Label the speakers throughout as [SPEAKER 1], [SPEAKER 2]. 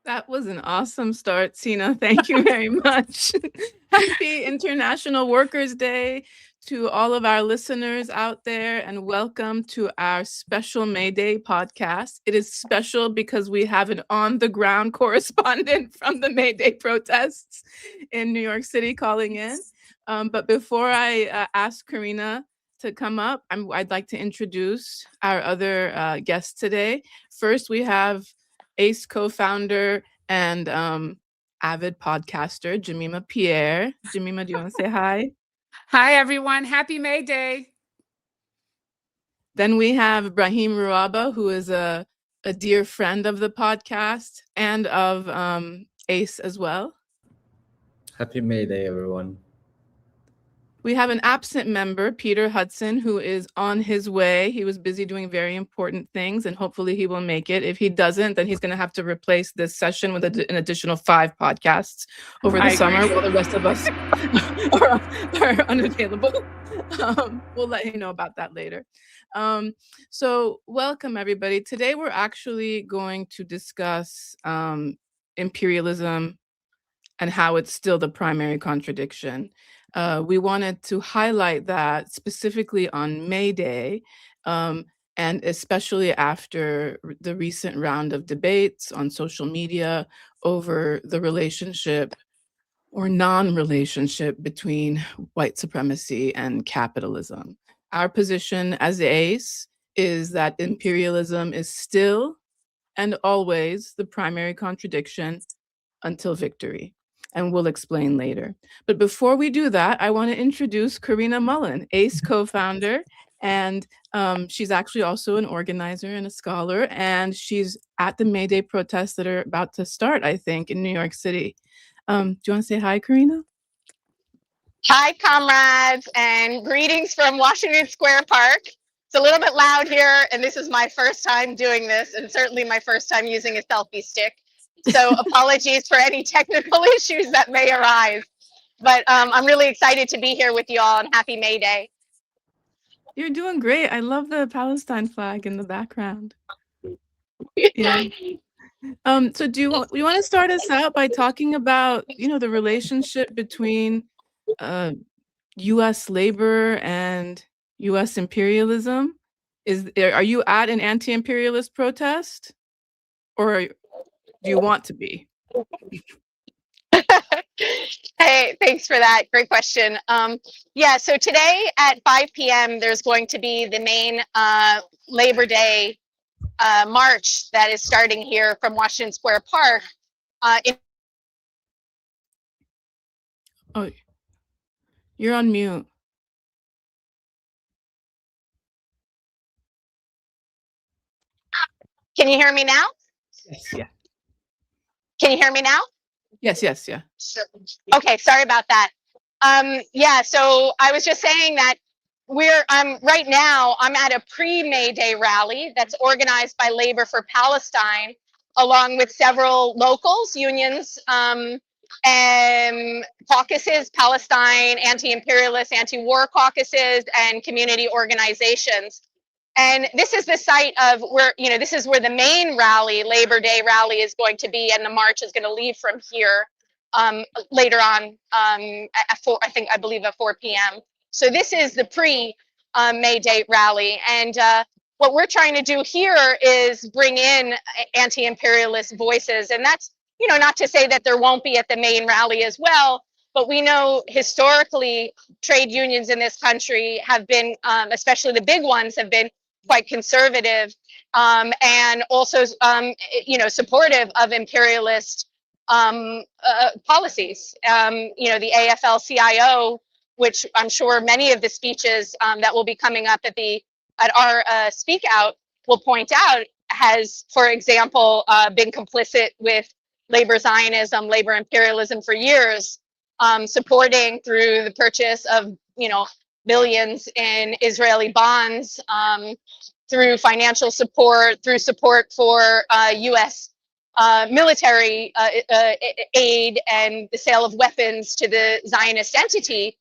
[SPEAKER 1] That was an awesome start, Sina. Thank you very much. Happy International Workers' Day to all of our listeners out there, and welcome to our special May Day podcast. It is special because we have an on the ground correspondent from the May Day protests in New York City calling in. But before I ask Karina to come up, I'd like to introduce our other guests today. First, we have ACE co-founder and avid podcaster Jemima Pierre. Jemima, do you want to say hi?
[SPEAKER 2] Hi, everyone. Happy May Day.
[SPEAKER 1] Then we have Brahim Ruaba, who is a dear friend of the podcast and of ACE as well.
[SPEAKER 3] Happy May Day, everyone.
[SPEAKER 1] We have an absent member, Peter Hudson, who is on his way. He was busy doing very important things, and hopefully he will make it. If he doesn't, then he's going to have to replace this session with an additional 5 podcasts over the summer while the rest of us are unavailable. We'll let you know about that later. So welcome, everybody. Today we're actually going to discuss imperialism and how it's still the primary contradiction. We wanted to highlight that specifically on May Day, and especially after the recent round of debates on social media over the relationship or non-relationship between white supremacy and capitalism. Our position as ACE is that imperialism is still and always the primary contradiction until victory. And we'll explain later. But before we do that, I want to introduce Karina Mullen, ACE co-founder, and she's actually also an organizer and a scholar, and she's at the May Day protests that are about to start, I think, in New York City. Do you want to say hi, Karina?
[SPEAKER 4] Hi, comrades, and greetings from Washington Square Park. It's a little bit loud here, and this is my first time doing this, and certainly my first time using a selfie stick. So apologies for any technical issues that may arise. But I'm really excited to be here with you all, and happy May Day.
[SPEAKER 1] You're doing great. I love the Palestine flag in the background. Yeah. So do you want to start us out by talking about, the relationship between U.S. labor and U.S. imperialism? Are you at an anti-imperialist protest, or do you want to be?
[SPEAKER 4] Hey, thanks for that. Great question. Yeah, so today at 5 p.m. there's going to be the main Labor Day march that is starting here from Washington Square Park.
[SPEAKER 1] Oh, you're on mute.
[SPEAKER 4] Can you hear me now?
[SPEAKER 1] Yes. Yeah.
[SPEAKER 4] Can you hear me now?
[SPEAKER 1] Yes. Yeah.
[SPEAKER 4] Okay, sorry about that. Yeah, so I was just saying that right now I'm at a pre-May Day rally that's organized by Labor for Palestine, along with several locals, unions, and caucuses, Palestine, anti-imperialist, anti-war caucuses, and community organizations. And this is the site of where, this is where the main rally, Labor Day rally, is going to be, and the march is going to leave from here later on at 4, I believe at 4 p.m. So this is the pre-May Day rally. And what we're trying to do here is bring in anti-imperialist voices. And that's, not to say that there won't be at the main rally as well, but we know historically trade unions in this country have been, especially the big ones, have been quite conservative and also, supportive of imperialist policies. The AFL-CIO, which I'm sure many of the speeches that will be coming up at our speak out will point out, has, for example, been complicit with labor Zionism, labor imperialism for years, supporting through the purchase of, billions in Israeli bonds, through financial support, through support for U.S. Military aid and the sale of weapons to the Zionist entity,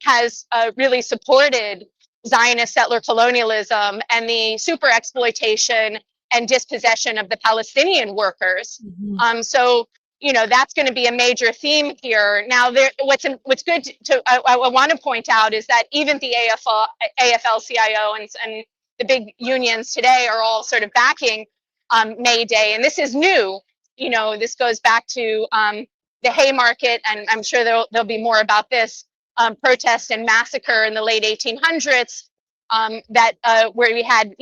[SPEAKER 4] has really supported Zionist settler colonialism and the super exploitation and dispossession of the Palestinian workers.
[SPEAKER 1] Mhm.
[SPEAKER 4] So, that's going to be a major theme here. Now, what's good I want to point out is that even the AFL-CIO and the big unions today are all sort of backing May Day, and this is new. This goes back to the Haymarket, and I'm sure there'll be more about this protest and massacre in the late 1800s. Where we had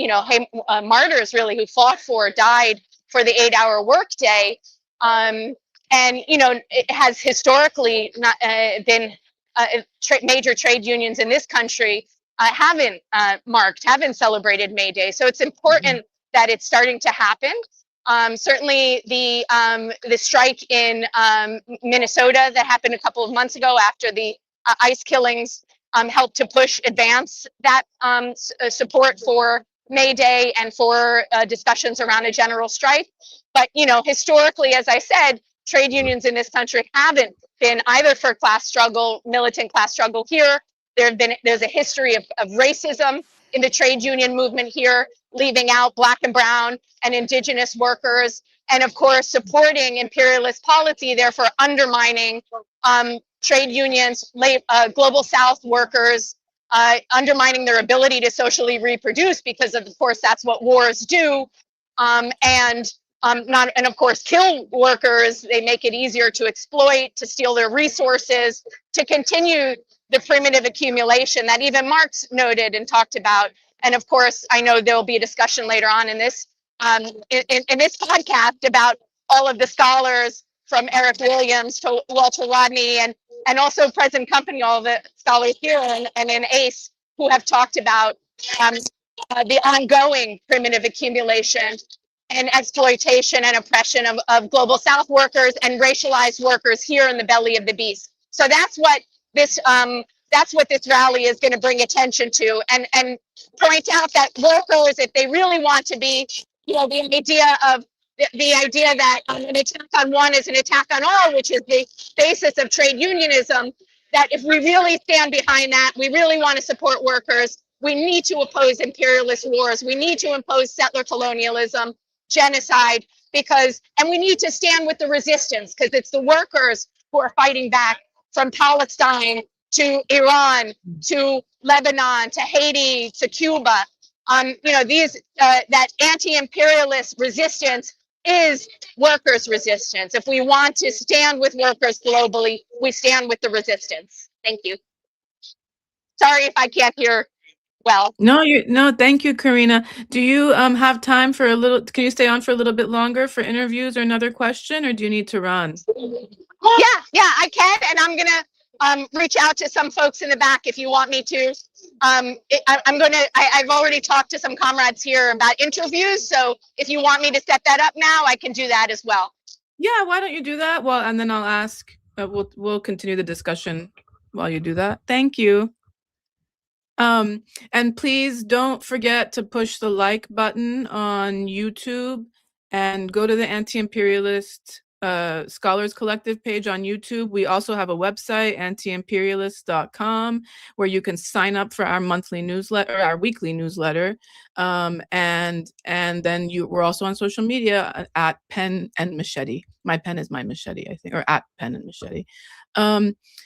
[SPEAKER 4] martyrs really who died for the 8-hour workday. And it has historically not been major trade unions in this country haven't celebrated May Day. So it's important that it's starting to happen. Certainly the strike in Minnesota that happened a couple of months ago after the ICE killings helped to advance that support for May Day and for discussions around a general strike. But historically, as I said, trade unions in this country haven't been either for militant class struggle here. There's a history of racism in the trade union movement here, leaving out Black and brown and indigenous workers, and of course supporting imperialist policy, therefore undermining trade unions, global South workers, undermining their ability to socially reproduce, because of course that's what wars do, and of course kill workers. They make it easier to exploit, to steal their resources, to continue the primitive accumulation that even Marx noted and talked about. And of course, I know there'll be a discussion later on in this in this podcast about all of the scholars, from Eric Williams to Walter Rodney, and also present company, all the scholars here and in ACE, who have talked about the ongoing primitive accumulation and exploitation and oppression of global South workers and racialized workers here in the belly of the beast. So that's what this rally is going to bring attention to, and point out that workers, if they really want to be, the idea that an attack on one is an attack on all, which is the basis of trade unionism, that if we really stand behind that, we really want to support workers, we need to oppose imperialist wars, we need to impose settler colonialism, genocide, and we need to stand with the resistance, because it's the workers who are fighting back, from Palestine to Iran to Lebanon to Haiti to Cuba. That anti-imperialist resistance is workers' resistance. If we want to stand with workers globally, we stand with the resistance. Thank you. Sorry if I can't hear well.
[SPEAKER 1] No, thank you, Karina. Do you have time for can you stay on for a little bit longer for interviews or another question, or do you need to run?
[SPEAKER 4] Yeah, I can, and I'm gonna reach out to some folks in the back if you want me to. I've already talked to some comrades here about interviews, so if you want me to set that up now, I can do that as well.
[SPEAKER 1] Yeah, why don't you do that? Well, and then I'll ask, we'll continue the discussion while you do that. Thank you. And please don't forget to push the like button on YouTube, and go to the Anti-Imperialist Scholars Collective page on YouTube. We also have a website, antiimperialist.com, where you can sign up for our monthly newsletter, or our weekly newsletter. And then we're also on social media at Pen and Machete. My pen is my machete, I think, or at Pen and Machete.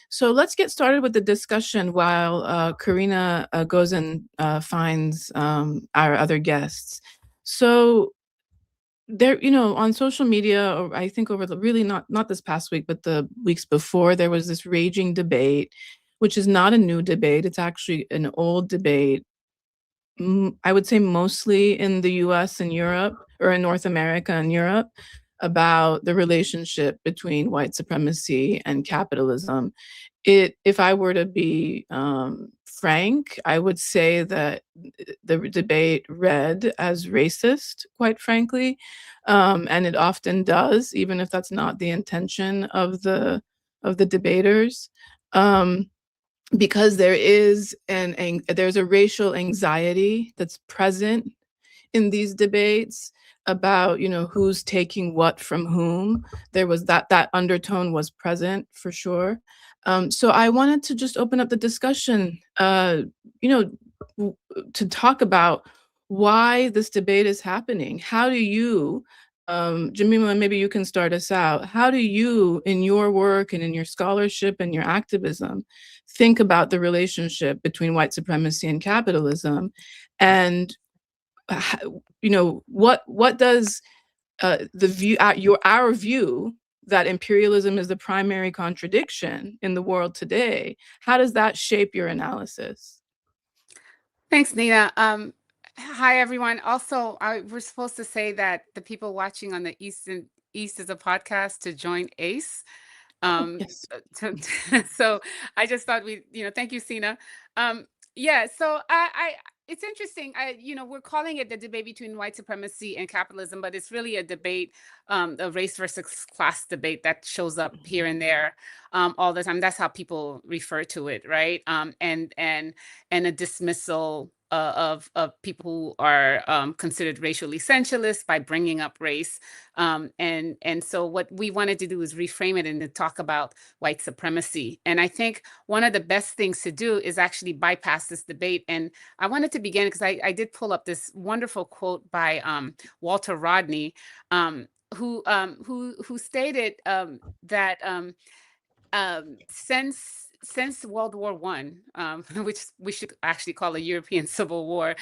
[SPEAKER 1] So let's get started with the discussion while Karina goes and finds our other guests. So there, on social media, or I think over not this past week, but the weeks before, there was this raging debate, which is not a new debate. It's actually an old debate. I would say mostly in the US and Europe, or in North America and Europe, about the relationship between white supremacy and capitalism. If I were to be frank, I would say that the debate read as racist, quite frankly, and it often does, even if that's not the intention of the debaters, because there's a racial anxiety that's present in these debates about who's taking what from whom. There was that undertone was present for sure. So I wanted to just open up the discussion, to talk about why this debate is happening. How do you, Jemima, maybe you can start us out. How do you, in your work and in your scholarship and your activism, think about the relationship between white supremacy and capitalism? And what does the view, our view that imperialism is the primary contradiction in the world today, how does that shape your analysis?
[SPEAKER 2] Thanks, Nina. Hi, everyone. Also, we're supposed to say that the people watching on the East is a podcast to join ACE.
[SPEAKER 1] Yes.
[SPEAKER 2] So I just thought thank you, Sina. Yeah, so it's interesting. We're calling it the debate between white supremacy and capitalism, but it's really a debate, a race versus class debate that shows up here and there all the time. That's how people refer to it, right? And a dismissal of people who are considered racial essentialists by bringing up race. And so what we wanted to do is reframe it and to talk about white supremacy. And I think one of the best things to do is actually bypass this debate. And I wanted to begin because I did pull up this wonderful quote by Walter Rodney, who stated that since World War One, which we should actually call a European Civil War,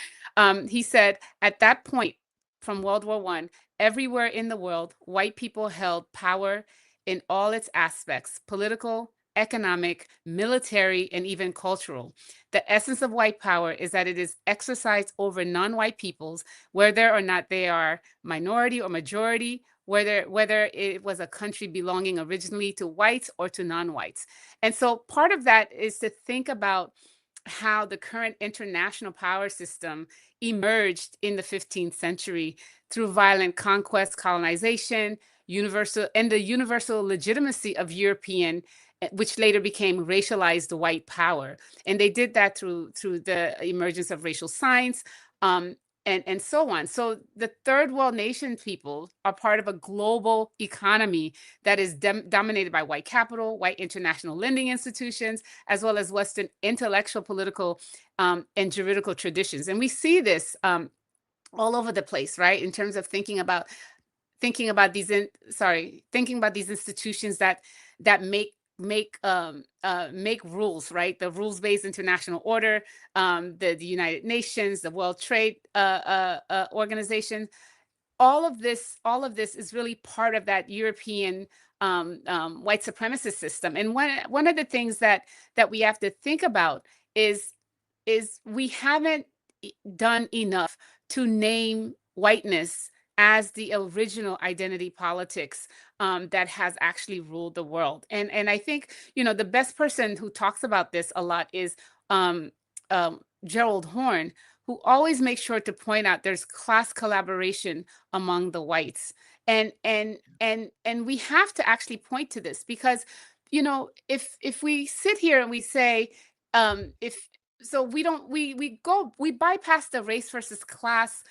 [SPEAKER 2] he said at that point from World War One, everywhere in the world, white people held power in all its aspects: political, economic, military, and even cultural. The essence of white power is that it is exercised over non-white peoples, whether or not they are minority or majority, whether it was a country belonging originally to whites or to non-whites. And so part of that is to think about how the current international power system emerged in the 15th century through violent conquest, colonization, the universal legitimacy of European, which later became racialized white power. And they did that through the emergence of racial science, and so on. So the third world nation people are part of a global economy that is dominated by white capital, white international lending institutions, as well as Western intellectual, political, and juridical traditions. And we see this all over the place, right? In terms of thinking about these institutions that make rules, right? The rules-based international order, the United Nations, the World Trade Organization. All of this is really part of that European white supremacist system. And one of the things that we have to think about is we haven't done enough to name whiteness as the original identity politics that has actually ruled the world. And I think, the best person who talks about this a lot is Gerald Horne, who always makes sure to point out there's class collaboration among the whites. And we have to actually point to this because, if we sit here and we say, we bypass the race versus class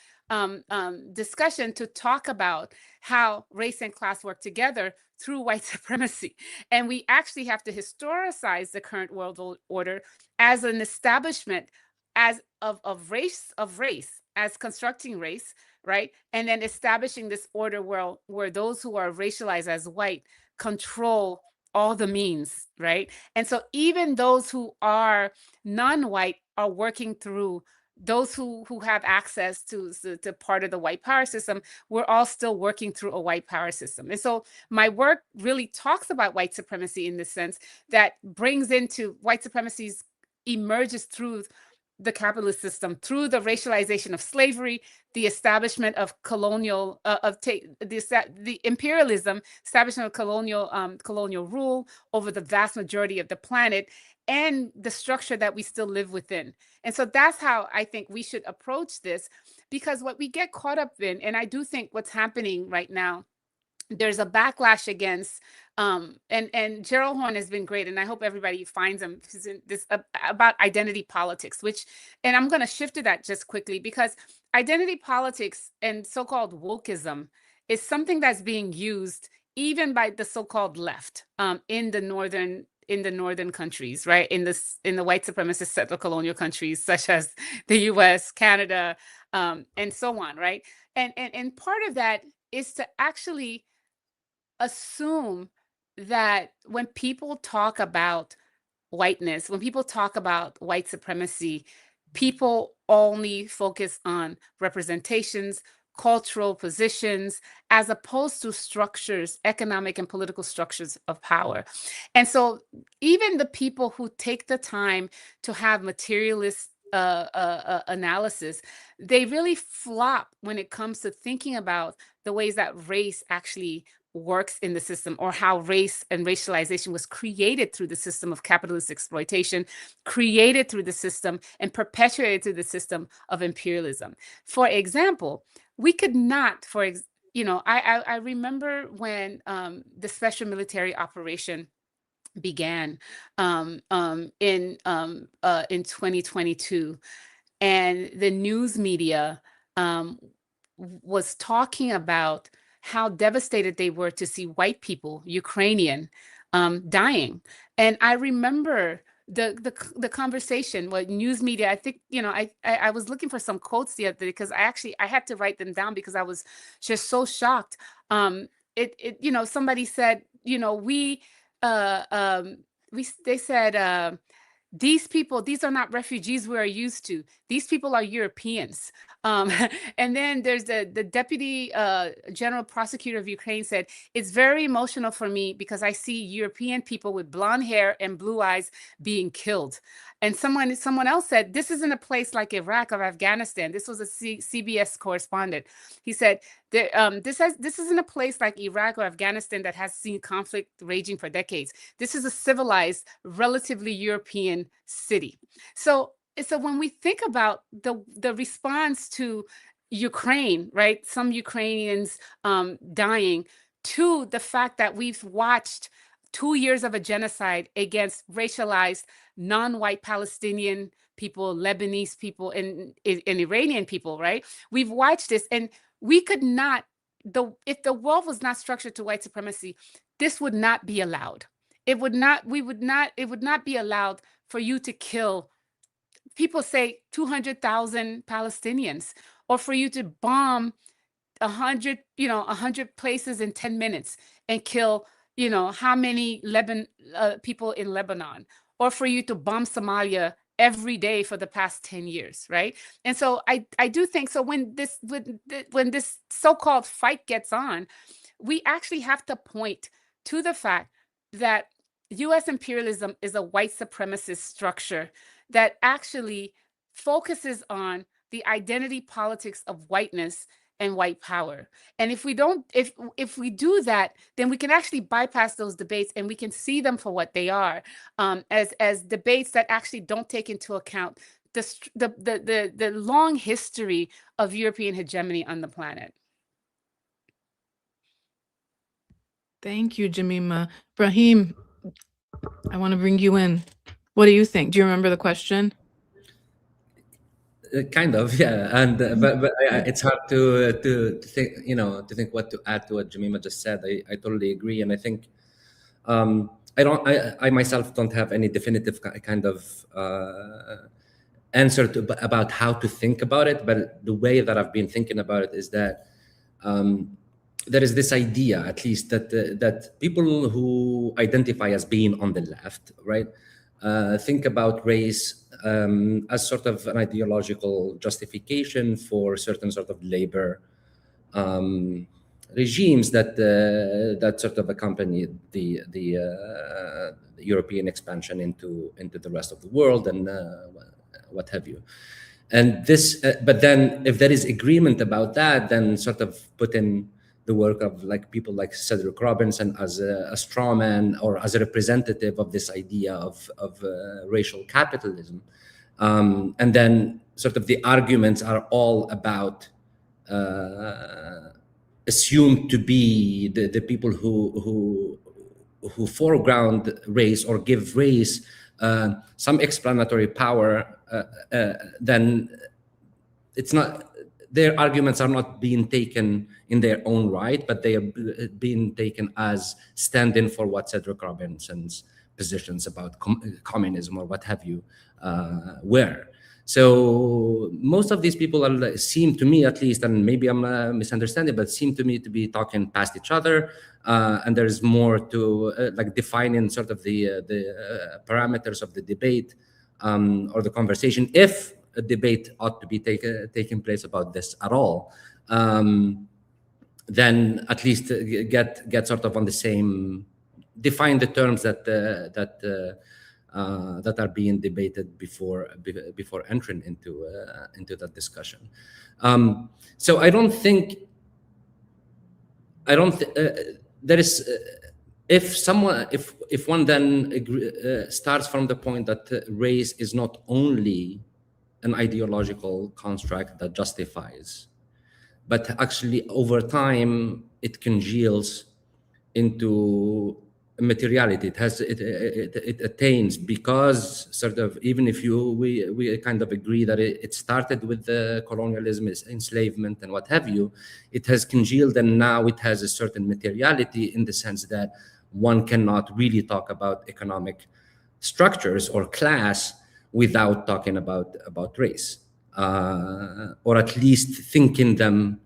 [SPEAKER 2] discussion to talk about how race and class work together through white supremacy. And we actually have to historicize the current world order as an establishment of race, as constructing race, right? And then establishing this order where those who are racialized as white control all the means, right? And so even those who are non-white are working through those who have access to part of the white power system. We're all still working through a white power system. And so my work really talks about white supremacy in the sense that brings into white supremacy's emerges through the capitalist system, through the racialization of slavery, the establishment of colonial, the imperialism, establishment of colonial rule over the vast majority of the planet, and the structure that we still live within. And so that's how I think we should approach this, because what we get caught up in, and I do think what's happening right now, there's a backlash against, and Gerald Horne has been great, and I hope everybody finds him about identity politics, and I'm going to shift to that just quickly, because identity politics and so-called wokeism is something that's being used even by the so-called left in the northern countries, right? In the white supremacist settler colonial countries such as the US, Canada, and so on, right? And part of that is to actually assume that when people talk about whiteness, when people talk about white supremacy, people only focus on representations, cultural positions, as opposed to structures, economic and political structures of power. And so even the people who take the time to have materialist analysis, they really flop when it comes to thinking about the ways that race actually works in the system, or how race and racialization was created through the system of capitalist exploitation, created through the system and perpetuated through the system of imperialism. For example, we could not, I remember when the special military operation began in 2022, and the news media was talking about how devastated they were to see white people, Ukrainian, dying. And I remember the conversation with news media. I think, I was looking for some quotes the other day, because I had to write them down because I was just so shocked. Somebody said, they said, these people, these are not refugees we are used to. These people are Europeans. And then there's the deputy general prosecutor of Ukraine said, it's very emotional for me because I see European people with blonde hair and blue eyes being killed. And someone else said, this isn't a place like Iraq or Afghanistan. This was a CBS correspondent. He said, this isn't a place like Iraq or Afghanistan that has seen conflict raging for decades. This is a civilized, relatively European city. So when we think about the response to Ukraine, right? Some Ukrainians dying, to the fact that we've watched 2 years of a genocide against racialized, non-white Palestinian people, Lebanese people, and Iranian people, right? We've watched this, and we could not, if the world was not structured to white supremacy, this would not be allowed. It would not be allowed for you to kill, people say 200,000 Palestinians, or for you to bomb 100 places in 10 minutes and kill, how many people in Lebanon, or for you to bomb Somalia every day for the past 10 years, right? And so I do think, so when this so-called fight gets on, we actually have to point to the fact that US imperialism is a white supremacist structure that actually focuses on the identity politics of whiteness and white power. And if we do that, then we can actually bypass those debates, and we can see them for what they are, as debates that actually don't take into account the long history of European hegemony on the planet.
[SPEAKER 1] Thank you, Jemima. Brahim, I want to bring you in. What do you think? Do you remember the question?
[SPEAKER 3] Kind of, yeah. And but it's hard to think, to think what to add to what Jemima just said. I totally agree, and I think I myself don't have any definitive kind of answer about how to think about it. But the way that I've been thinking about it is that there is this idea, at least, that people who identify as being on the left, right, think about race as sort of an ideological justification for certain sort of labor regimes that sort of accompany the European expansion into the rest of the world and what have you. And this, but then if there is agreement about that, then sort of put in the work of people like Cedric Robinson as a straw man, or as a representative of this idea of racial capitalism. And then sort of the arguments are all about assumed to be the people who foreground race or give race some explanatory power, then it's not, their arguments are not being taken in their own right, but they are being taken as stand-in for what Cedric Robinson's positions about communism or what have you were. So most of these people seem to me, at least, and maybe I'm misunderstanding, but seem to me to be talking past each other, and there's more to like defining sort of the parameters of the debate or the conversation, if a debate ought to be taking place about this at all. Then at least get sort of on the same, define the terms that that are being debated before entering into that discussion. So I don't think there is. If one then starts from the point that race is not only an ideological construct that justifies, but actually over time it congeals into materiality. It attains, because sort of, even if we kind of agree that it started with the colonialism, enslavement, and what have you, it has congealed, and now it has a certain materiality in the sense that one cannot really talk about economic structures or class without talking about race, or at least thinking them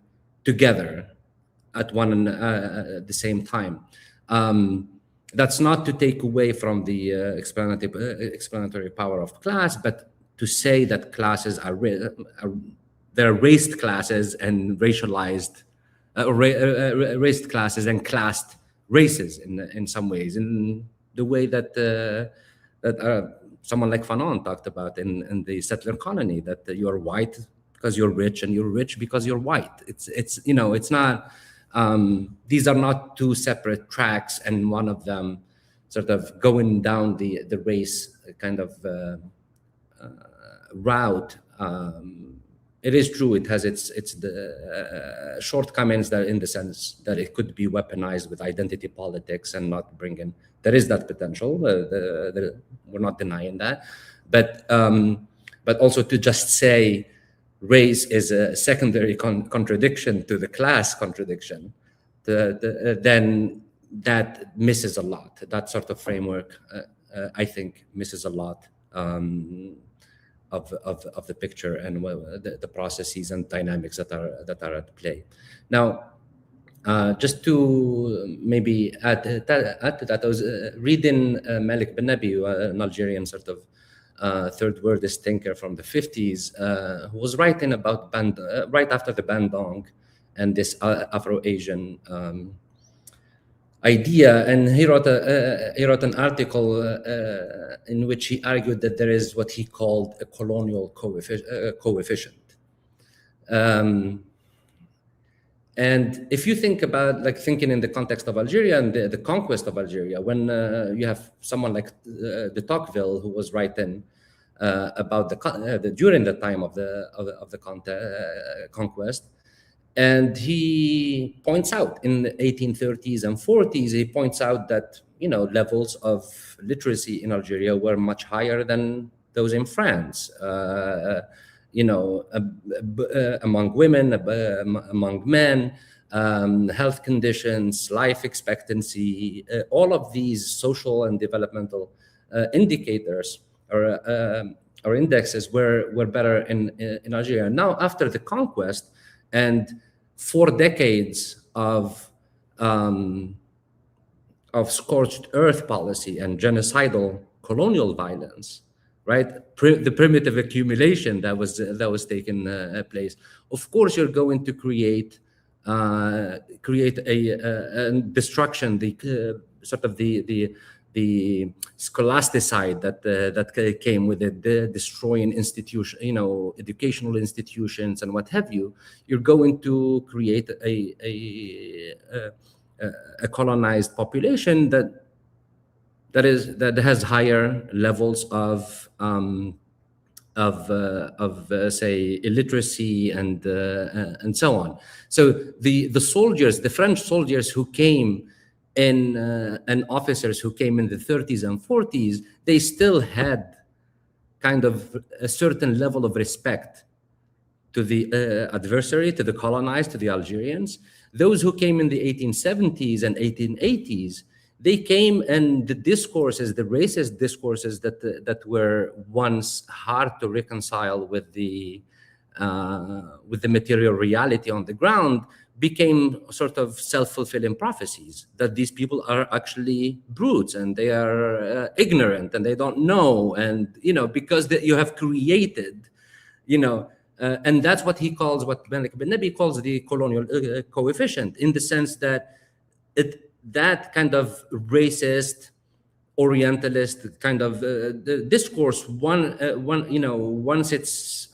[SPEAKER 3] together at the same time. That's not to take away from the explanatory power of class, but to say that classes there are raced classes and racialized, raced classes and classed races in some ways, in the way that someone like Fanon talked about in the settler colony, that you're white because you're rich, and you're rich because you're white. It's you know, it's not. These are not two separate tracks, and one of them sort of going down the race kind of route. It is true, it has its the shortcomings, that in the sense that it could be weaponized with identity politics and not bring in. There is that potential. We're not denying that, but also to just say race is a secondary contradiction to the class contradiction, then that misses a lot. That sort of framework, I think, misses a lot of the picture and the processes and dynamics that are at play. Now, just to maybe add to that, I was reading Malik Ben Nabi, an Algerian sort of third wordist thinker from the 50s, who was writing about right after the Bandung and this Afro-Asian idea, and he wrote an article in which he argued that there is what he called a colonial coefficient. And if you think about, like, thinking in the context of Algeria and the conquest of Algeria, when you have someone like de Tocqueville, who was writing about during the time of the conquest, and he points out in the 1830s and 40s, he points out that, you know, levels of literacy in Algeria were much higher than those in France. You know, among women, among men, health conditions, life expectancy, all of these social and developmental indicators or indexes were better in Algeria. Now, after the conquest and 4 decades of scorched earth policy and genocidal colonial violence, right? The primitive accumulation that was taking place. Of course, you're going to create a destruction, the sort of the scholasticide that came with it, the destroying institution, you know, educational institutions and what have you. You're going to create a colonized population that has higher levels of say illiteracy and so on. So the soldiers, the French soldiers who came in and officers who came in the 30s and 40s, they still had kind of a certain level of respect to the adversary, to the colonized, to the Algerians. Those who came in the 1870s and 1880s, they came, and the discourses, the racist discourses that were once hard to reconcile with the material reality on the ground became sort of self-fulfilling prophecies, that these people are actually brutes and they are ignorant and they don't know, and because you have created, and that's what he calls, what Malik bin Nabi calls the colonial coefficient, in the sense that that kind of racist, orientalist kind of the discourse, once it's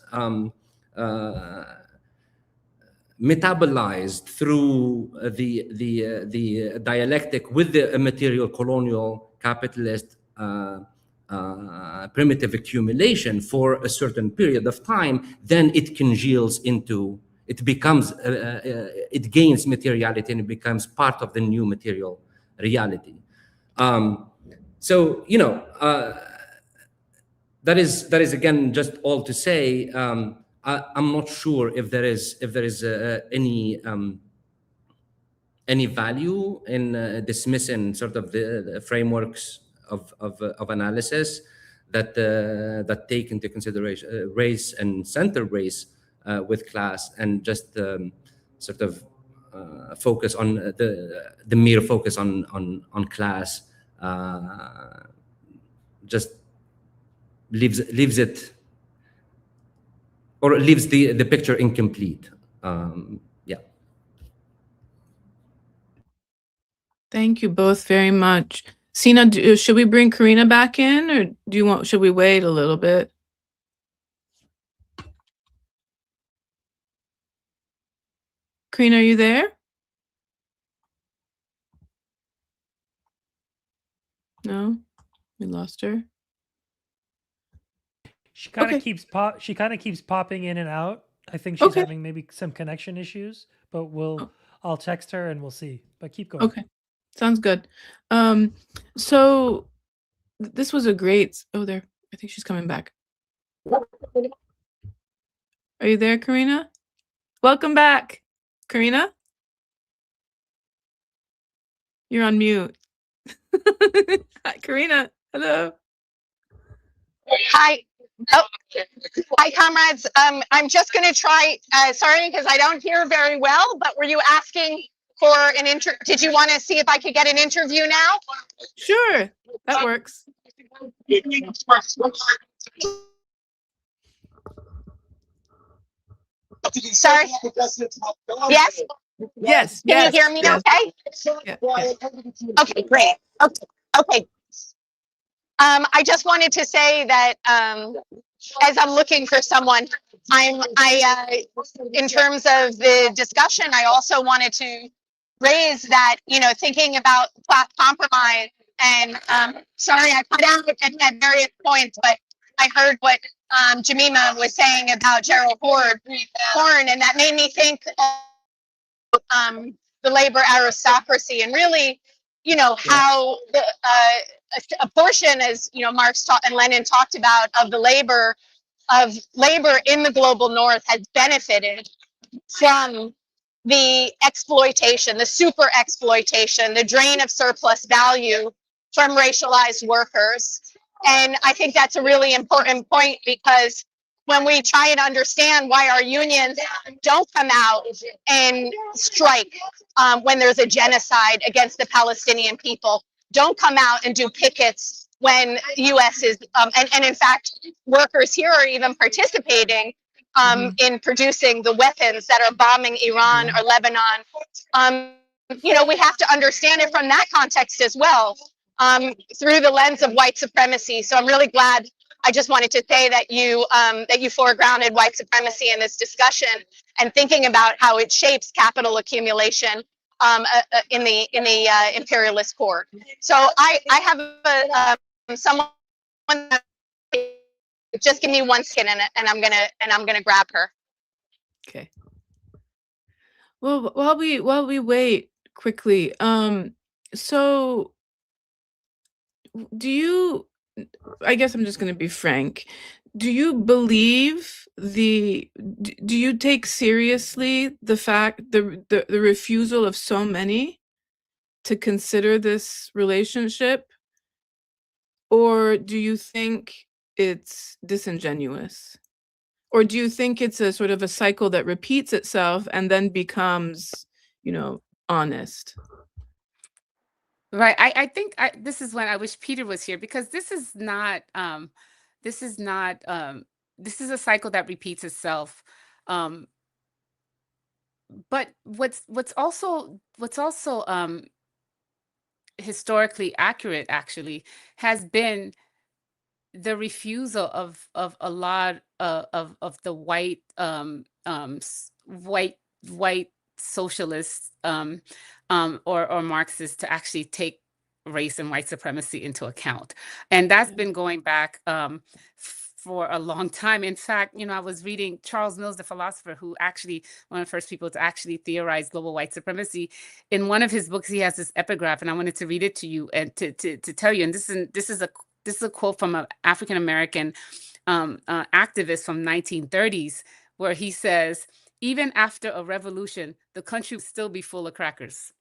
[SPEAKER 3] metabolized through the dialectic with the material colonial capitalist primitive accumulation for a certain period of time, then it congeals into, it becomes, it gains materiality and it becomes part of the new material reality. So that is again just all to say. I'm not sure if there is any value in dismissing sort of the frameworks of analysis that take into consideration race and center race with class, and just sort of focus on the mere focus on class just leaves it, or leaves the picture incomplete. Yeah.
[SPEAKER 1] Thank you both very much. Sina, should we bring Karina back in, or should we wait a little bit? Karina, are you there? No, we lost her.
[SPEAKER 5] She kind of
[SPEAKER 1] Okay.
[SPEAKER 5] keeps popping in and out. I think she's
[SPEAKER 1] Okay.
[SPEAKER 5] having maybe some connection issues, but I'll text her and we'll see. But keep going.
[SPEAKER 1] Okay, sounds good. So this was a great. Oh, there. I think she's coming back. Are you there, Karina? Welcome back, Karina. You're on mute. Hi, Karina. Hello.
[SPEAKER 4] Hi. Oh, hi, comrades. I'm just going to try. Sorry, because I don't hear very well. But were you asking for an did you want to see if I could get an interview now?
[SPEAKER 1] Sure, that works.
[SPEAKER 4] Sorry. Yes.
[SPEAKER 1] Yes.
[SPEAKER 4] Can you hear me?
[SPEAKER 1] Yes.
[SPEAKER 4] Okay.
[SPEAKER 1] Yeah.
[SPEAKER 4] Okay. Great. Okay. I just wanted to say that as I'm looking for someone, in terms of the discussion, I also wanted to raise that, thinking about class compromise, and sorry, I cut out at various points, but I heard what Jemima was saying about Gerald Horn, and that made me think of the labor aristocracy, and really, how a portion, as Marx and Lenin talked about, of the labor in the global north has benefited from the exploitation, the super exploitation, the drain of surplus value from racialized workers. And I think that's a really important point, because when we try and understand why our unions don't come out and strike when there's a genocide against the Palestinian people, don't come out and do pickets when the U.S. is, and in fact, workers here are even participating in producing the weapons that are bombing Iran or Lebanon. We have to understand it from that context as well, through the lens of white supremacy. So I'm really glad. I just wanted to say that you foregrounded white supremacy in this discussion, and thinking about how it shapes capital accumulation in the imperialist core. So I have someone. Just give me one second, and I'm gonna grab her.
[SPEAKER 1] Okay. Well, while we wait quickly, so do you? I guess I'm just going to be frank. Do you believe do you take seriously the fact the refusal of so many to consider this relationship? Or do you think it's disingenuous? Or do you think it's a sort of a cycle that repeats itself and then becomes, honest?
[SPEAKER 2] Right. I think this is when I wish Peter was here, because this is not this is not this is a cycle that repeats itself. Um but what's also historically accurate, actually, has been the refusal of a lot of the white socialists, or Marxists, to actually take race and white supremacy into account, and that's
[SPEAKER 1] Yeah.
[SPEAKER 2] been going back for a long time. In fact, I was reading Charles Mills, the philosopher, who actually one of the first people to actually theorize global white supremacy. In one of his books, he has this epigraph, and I wanted to read it to you and to tell you. And this is a quote from an African American activist from 1930s, where he says, "Even after a revolution, the country will still be full of crackers."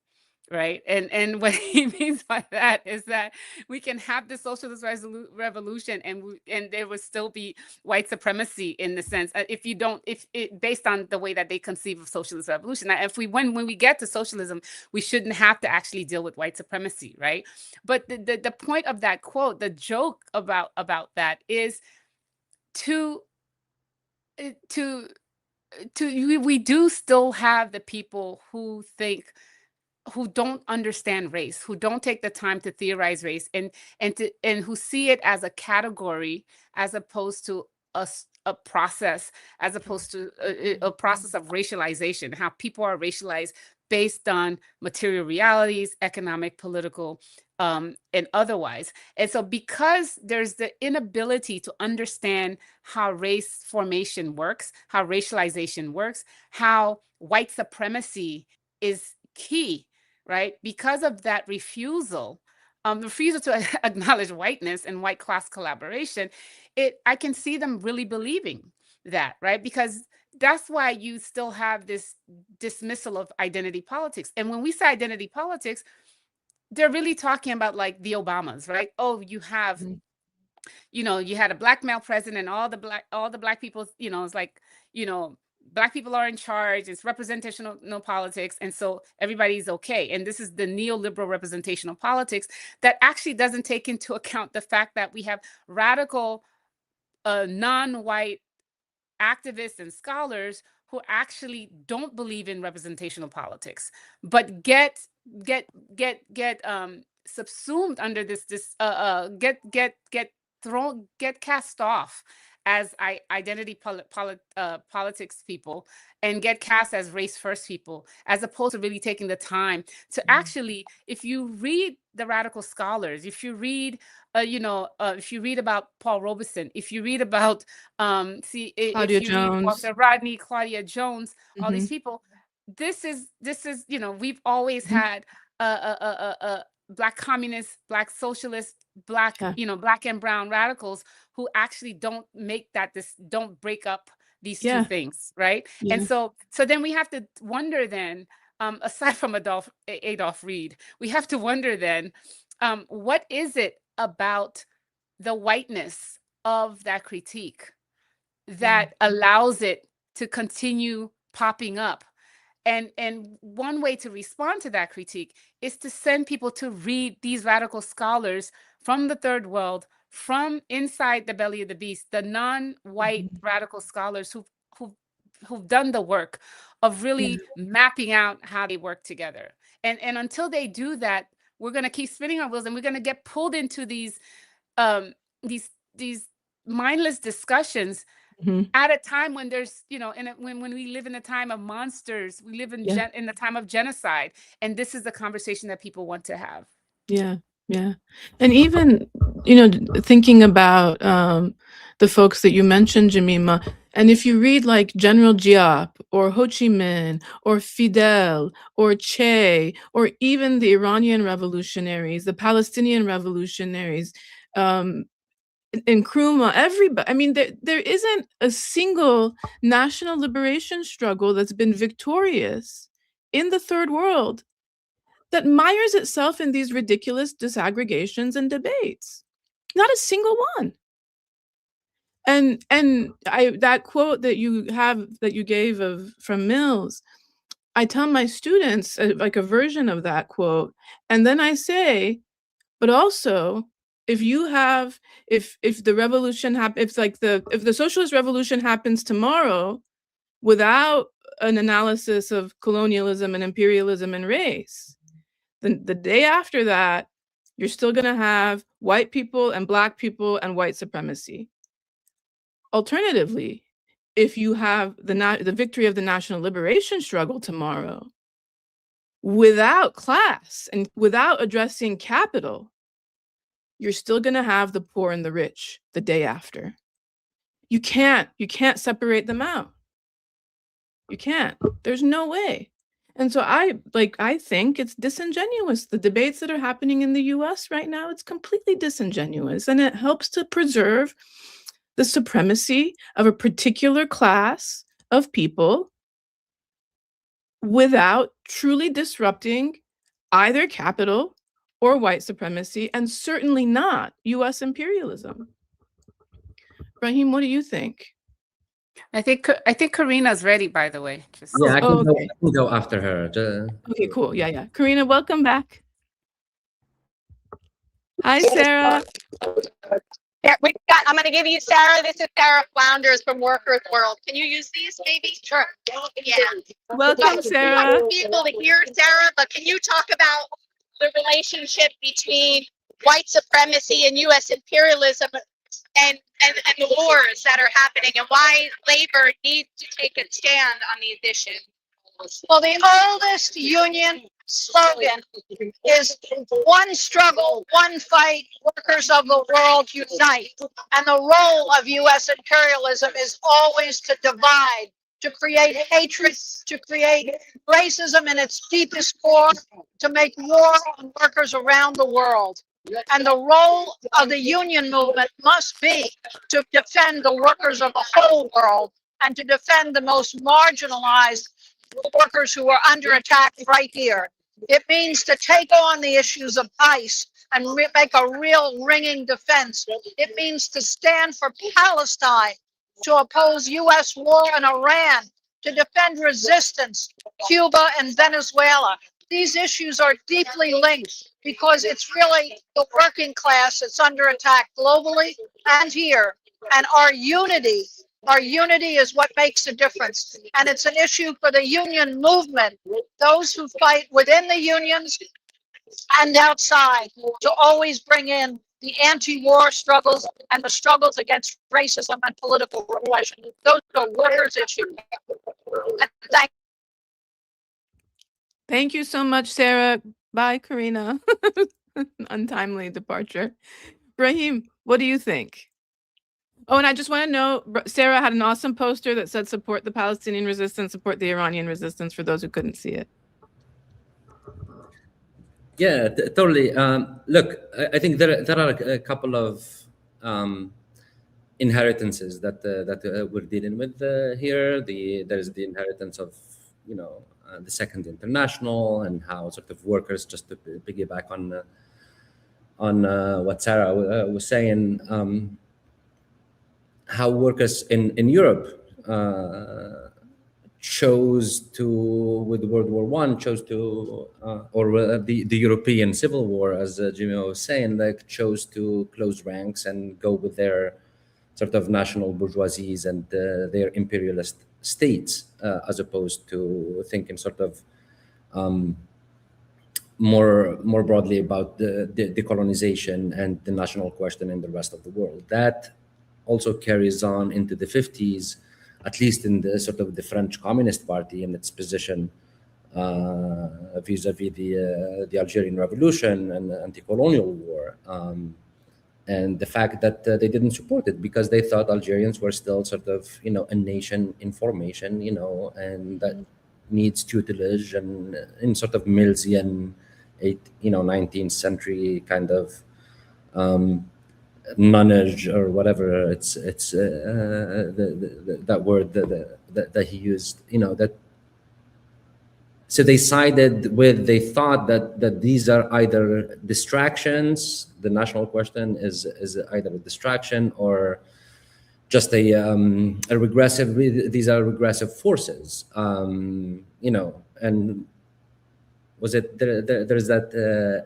[SPEAKER 2] Right. And what he means by that is that we can have the socialist revolution, and there would still be white supremacy, in the sense, if you don't, if it, based on the way that they conceive of socialist revolution. Now, if when we get to socialism, we shouldn't have to actually deal with white supremacy, right? But the point of that quote, the joke about that, is to to we do still have the people who don't understand race, who don't take the time to theorize race, and who see it as a category, as opposed to a process, as opposed to a process of racialization, how people are racialized based on material realities, economic, political, and otherwise. And so, because there's the inability to understand how race formation works, how racialization works, how white supremacy is key, right? Because of that refusal to acknowledge whiteness and white class collaboration, I can see them really believing that, right? Because that's why you still have this dismissal of identity politics. And when we say identity politics, they're really talking about, like, the Obamas, right? Oh, you have
[SPEAKER 1] Mhm.
[SPEAKER 2] you had a black male president, and all the black people, it's like, black people are in charge. It's representational, no politics, and so everybody's okay. And this is the neoliberal representational politics that actually doesn't take into account the fact that we have radical, non-white activists and scholars who actually don't believe in representational politics, but get subsumed under get cast off as identity politics people, and get cast as race first people, as opposed to really taking the time to actually, if you read the radical scholars, if you read about Paul Robeson, if you read about
[SPEAKER 1] Claudia
[SPEAKER 2] if you read
[SPEAKER 1] Jones.
[SPEAKER 2] Walter Rodney, Claudia Jones, all these
[SPEAKER 1] Mhm.
[SPEAKER 2] people, this is we've always
[SPEAKER 1] Mhm.
[SPEAKER 2] had a black communists, black socialists, black
[SPEAKER 1] Yeah.
[SPEAKER 2] black and brown radicals who actually don't don't break up these two
[SPEAKER 1] Yeah.
[SPEAKER 2] things, right? And
[SPEAKER 1] Yeah.
[SPEAKER 2] so then we have to wonder then, aside from Adolf Reed, we have to wonder then, what is it about the whiteness of that critique that allows it to continue popping up? And one way to respond to that critique is to send people to read these radical scholars from the third world, from inside the belly of the beast, the non-white
[SPEAKER 1] Mhm.
[SPEAKER 2] radical scholars who've done the work of
[SPEAKER 1] Yeah.
[SPEAKER 2] really mapping out how they work together. And until they do that, we're going to keep spinning our wheels, and we're going to get pulled into um these mindless discussions
[SPEAKER 1] Mhm.
[SPEAKER 2] at a time when there's, when we live in a time of monsters, we live
[SPEAKER 1] Yeah.
[SPEAKER 2] in the time of genocide, and this is the conversation that people want to have.
[SPEAKER 1] Yeah. Yeah. And even, thinking about the folks that you mentioned, Jemima, and if you read like General Diop or Ho Chi Minh or Fidel or Che, or even the Iranian revolutionaries, the Palestinian revolutionaries, Nkrumah, everybody, I mean, there isn't a single national liberation struggle that's been victorious in the third world that mires itself in these ridiculous disaggregations and debates. Not a single one. And that quote that you gave from Mills, I tell my students like a version of that quote, and then I say, but also, if the revolution happens, if the socialist revolution happens tomorrow without an analysis of colonialism and imperialism and race, then the day after that, you're still going to have white people and Black people and white supremacy. Alternatively, if you have the victory of the national liberation struggle tomorrow, without class and without addressing capital, you're still going to have the poor and the rich the day after. You can't separate them out. You can't. There's no way. And so I think it's disingenuous. The debates that are happening in the US right now, it's completely disingenuous, and it helps to preserve the supremacy of a particular class of people without truly disrupting either capital or white supremacy, and certainly not US imperialism. Raheem, what do you think?
[SPEAKER 2] I think Karina's ready, by the way.
[SPEAKER 3] Yeah, I can
[SPEAKER 1] okay.
[SPEAKER 3] go after her.
[SPEAKER 1] Okay, cool. Yeah. Karina, welcome back. Hi, Sarah.
[SPEAKER 4] Yeah, I'm going to give you Sarah. This is Sarah Flounders from Workers World. Can you use these, maybe? Sure. Yeah.
[SPEAKER 1] Welcome, Sarah.
[SPEAKER 4] People to hear Sarah, but can you talk about the relationship between white supremacy and U.S. imperialism and the wars that are happening, and why labor needs to take a stand on these issues?
[SPEAKER 6] Well, the oldest union slogan is one struggle, one fight, workers of the world unite. And the role of U.S. imperialism is always to divide, to create hatred, to create racism in its deepest core, to make war on workers around the world. And the role of the union movement must be to defend the workers of the whole world and to defend the most marginalized workers who are under attack right here. It means to take on the issues of ICE and make a real ringing defense. It means to stand for Palestine, to oppose U.S. war in Iran, to defend resistance, Cuba and Venezuela. These issues are deeply linked because it's really the working class that's under attack globally and here. And our unity is what makes a difference. And it's an issue for the union movement, those who fight within the unions and outside, to always bring in the anti-war struggles and the struggles against racism and political repression. Those are workers' issues.
[SPEAKER 1] Thank you so much, Sarah. Bye, Karina. Untimely departure. Raheem, what do you think? Oh, and I just want to know, Sarah had an awesome poster that said support the Palestinian resistance, support the Iranian resistance, for those who couldn't see it.
[SPEAKER 3] Yeah, totally. Look, I think there are a couple of inheritances that we're dealing with here. There's the inheritance of, the Second International, and how sort of workers, just to piggyback on what Sarah was saying, how workers in Europe chose to, with World War I, chose to, or the European Civil War, as Jimmy was saying, chose to close ranks and go with their sort of national bourgeoisies and their imperialist states, as opposed to thinking sort of more broadly about the decolonization and the national question in the rest of the world. That also carries on into the 50s, at least in the sort of the French Communist Party and its position vis-a-vis the Algerian Revolution and the anti-colonial war. And the fact that they didn't support it because they thought Algerians were still sort of, a nation in formation, and that needs tutelage, and in sort of Millsian 19th century kind of nonage or whatever it's that word that he used, that So they sided with, they thought that these are either distractions. The national question is either a distraction or just a regressive, these are regressive forces, and was it, there's that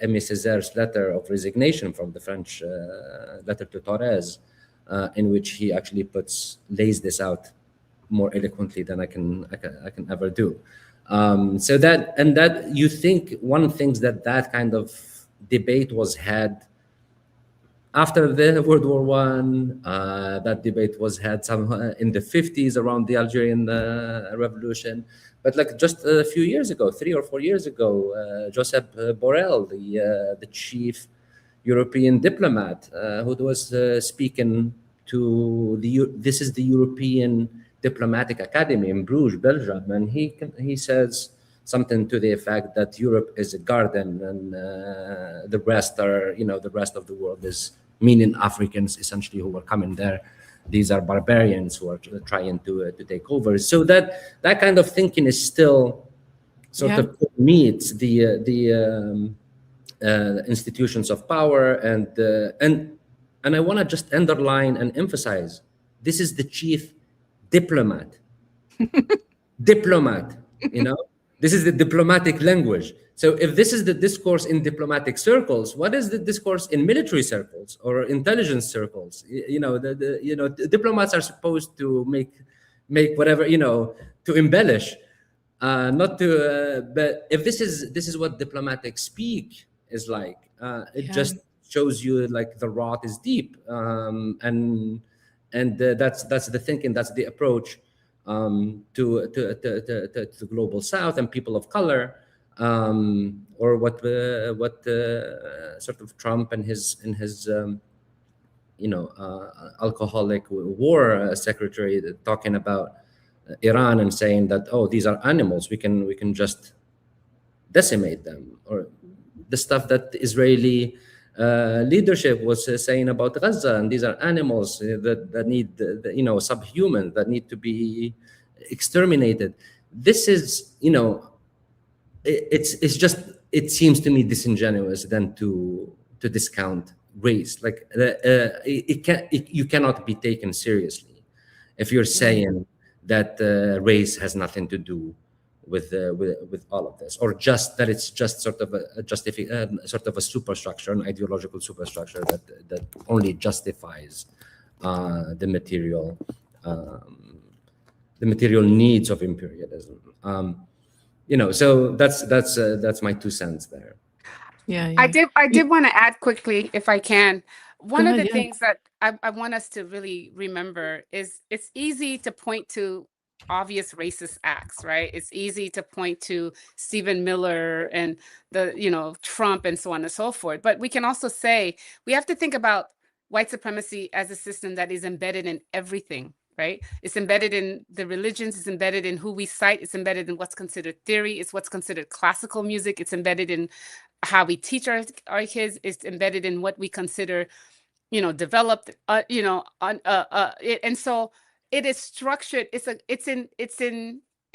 [SPEAKER 3] Aimé Césaire's letter of resignation from the French letter to Torres, in which he actually lays this out more eloquently than I can ever do. So that you think one thinks that kind of debate was had after the World War One. That debate was had some in the 50s around the Algerian Revolution. But like just a few years ago, 3 or 4 years ago, Josep Borrell, the chief European diplomat, who was speaking to this is the European Diplomatic Academy in Bruges, Belgium, and he says something to the effect that Europe is a garden and the rest of the world is, meaning Africans essentially who are coming there. These are barbarians who are trying to take over. So that kind of thinking is still sort of meets the institutions of power, and I want to just underline and emphasize, this is the chief diplomat. Diplomat, this is the diplomatic language. So if this is the discourse in diplomatic circles, what is the discourse in military circles or intelligence circles? Diplomats are supposed to make whatever, to embellish, not to. But if this is what diplomatic speak is like, it just shows you like the rot is deep, and that's the thinking, that's the approach to the global South and people of color, or what sort of Trump and his alcoholic war secretary talking about Iran and saying that, oh, these are animals, we can just decimate them, or the stuff that Israeli leadership was saying about Gaza, and these are animals that need, subhuman, that need to be exterminated. This is, it's just, it seems to me disingenuous then to discount race. Like you cannot be taken seriously if you're saying that race has nothing to do with all of this, or just that it's just sort of a superstructure, an ideological superstructure that only justifies the material needs of imperialism. So that's my 2 cents there.
[SPEAKER 1] Yeah.
[SPEAKER 2] I did want to add quickly, if I can. One of the
[SPEAKER 1] ahead,
[SPEAKER 2] things that I want us to really remember is it's easy to point to obvious racist acts, right? It's easy to point to Stephen Miller and Trump and so on and so forth. But we can also say we have to think about white supremacy as a system that is embedded in everything, right? It's embedded in the religions, it's embedded in who we cite, it's embedded in what's considered theory, it's what's considered classical music, it's embedded in how we teach our kids, it's embedded in what we consider, developed, and so it is structured. It's in